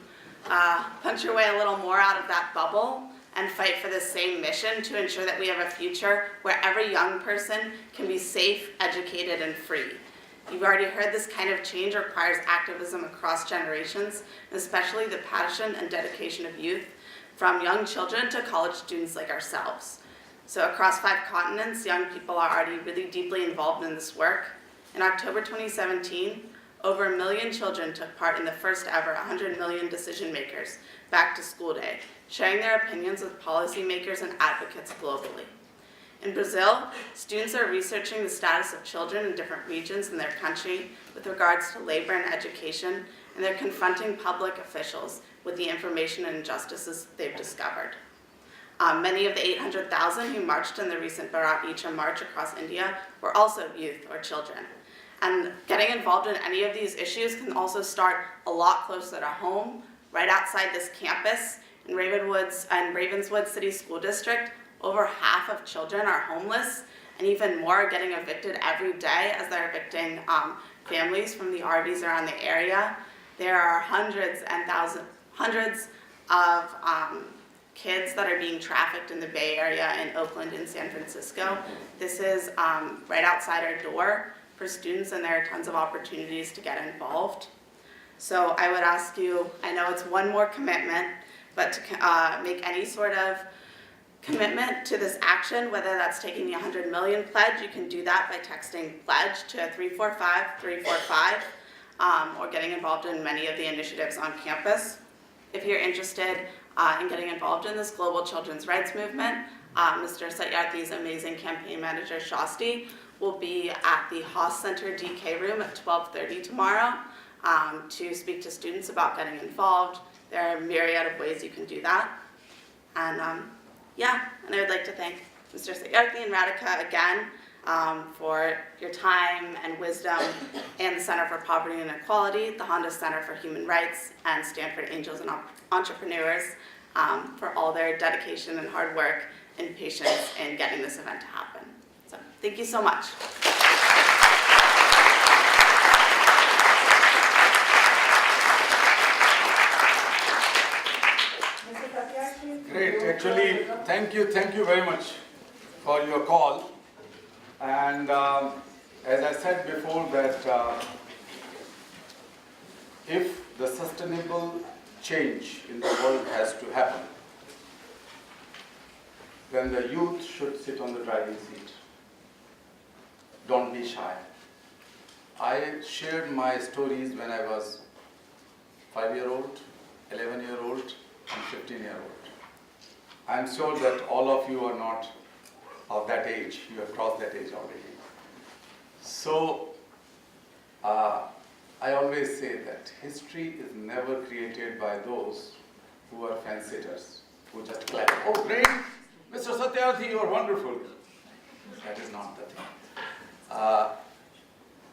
punch your way a little more out of that bubble and fight for the same mission to ensure that we have a future where every young person can be safe, educated, and free. You've already heard this kind of change requires activism across generations, especially the passion and dedication of youth, from young children to college students like ourselves. So across 5 continents, young people are already really deeply involved in this work. In October 2017, over 1 million children took part in the first ever 100 million decision makers Back to School Day, sharing their opinions with policymakers and advocates globally. In Brazil, students are researching the status of children in different regions in their country with regards to labor and education, and they're confronting public officials with the information and injustices they've discovered. Many of the 800,000 who marched in the recent Bharat Icha march across India were also youth or children. And getting involved in any of these issues can also start a lot closer to home, right outside this campus in Ravenswood City School District. Over half of children are homeless, and even more are getting evicted every day as they're evicting families from the RVs around the area. There are hundreds of kids that are being trafficked in the Bay Area, in Oakland and San Francisco. This is right outside our door for students, and there are tons of opportunities to get involved. So I would ask you, I know it's one more commitment, but to make any sort of commitment to this action, whether that's taking the 100 million pledge, you can do that by texting pledge to 345-345, or getting involved in many of the initiatives on campus. If you're interested in getting involved in this global children's rights movement, Mr. Satyarthi's amazing campaign manager, Shasti, will be at the Haas Center DK room at 12:30 tomorrow to speak to students about getting involved. There are a myriad of ways you can do that. And and I would like to thank Mr. Satyarthi and Radhika again for your time and wisdom, and the Center for Poverty and Equality, the Honda Center for Human Rights, and Stanford Angels and Entrepreneurs for all their dedication and hard work and patience in getting this event to happen. So thank you so much. Great, actually, thank you very much for your call. And as I said before, that if the sustainable change in the world has to happen, then the youth should sit on the driving seat. Don't be shy. I shared my stories when I was 5-year-old, 11-year-old, and 15-year-old. I'm sure that all of you are not of that age. You have crossed that age already. So, I always say that history is never created by those who are fence-sitters, who just clap. Oh, great! Mr. Satyarthi, you are wonderful. That is not the thing.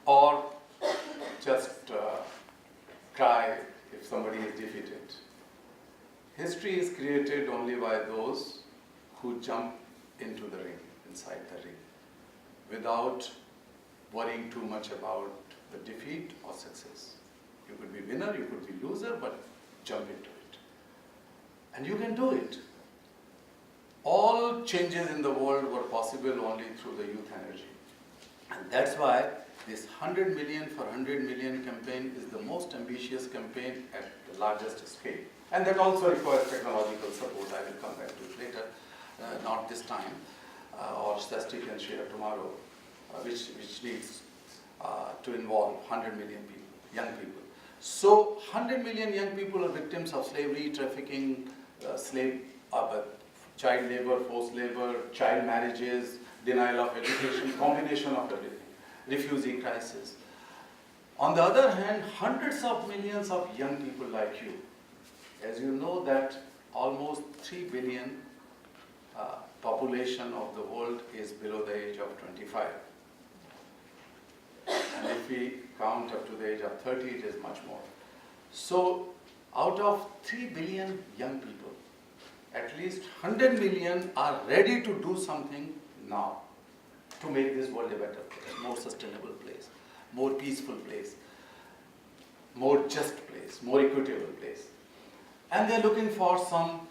Or just cry if somebody is defeated. History is created only by those who jump into the ring, inside the ring, without worrying too much about the defeat or success. You could be winner, you could be loser, but jump into it. And you can do it. All changes in the world were possible only through the youth energy. And that's why this 100 million for 100 million campaign is the most ambitious campaign at the largest scale. And that also requires technological support. I will come back to it later, not this time, or Shasti can share tomorrow, which needs to involve 100 million people, young people. So 100 million young people are victims of slavery, trafficking, child labor, forced labor, child marriages, denial of education, combination of everything, refugee crisis. On the other hand, hundreds of millions of young people like you. As you know that almost 3 billion population of the world is below the age of 25. And if we count up to the age of 30, it is much more. So out of 3 billion young people, at least 100 million are ready to do something now to make this world a better place, more sustainable place, more peaceful place, more just place, more equitable place. And they're looking for some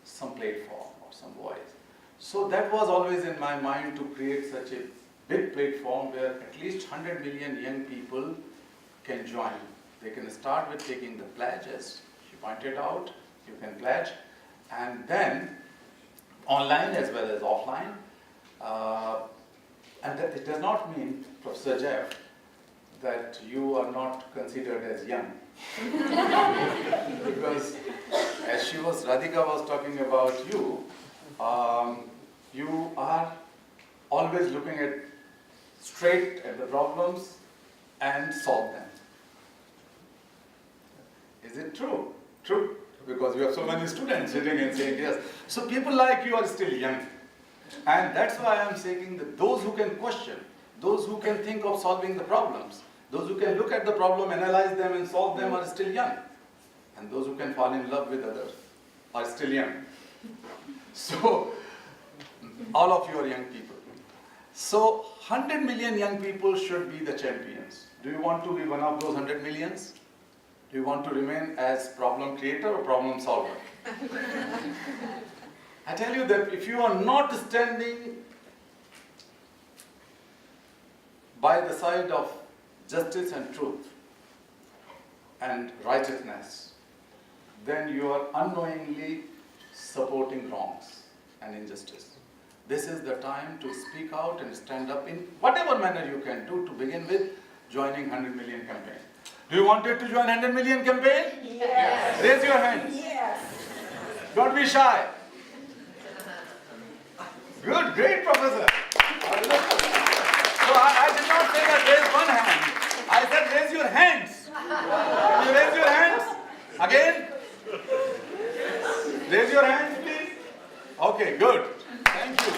platform or some voice. So that was always in my mind to create such a big platform where at least 100 million young people can join. They can start with taking the pledge, as she pointed out. You can pledge, and then online as well as offline. And that it does not mean, Professor Jeff, that you are not considered as young. Because as Radhika was talking about you, you are always looking at straight at the problems and solve them. Is it true? True. Because you have so many students sitting and saying yes. So people like you are still young. And that's why I'm saying that those who can question, those who can think of solving the problems, those who can look at the problem, analyze them and solve them are still young. And those who can fall in love with others are still young. So, all of you are young people. So, 100 million young people should be the champions. Do you want to be one of those 100 millions? Do you want to remain as problem creator or problem solver? I tell you that if you are not standing by the side of justice and truth and righteousness, then you are unknowingly supporting wrongs and injustice. This is the time to speak out and stand up in whatever manner you can do, to begin with joining 100 million campaign. Do you want it to join 100 million campaign? Yes. Raise your hands. Yes. Don't be shy. Good, great, Professor. So I did not say that raise one hand. I said raise your hands. Can you raise your hands? Again? Raise your hands, please. Okay, good. Thank you.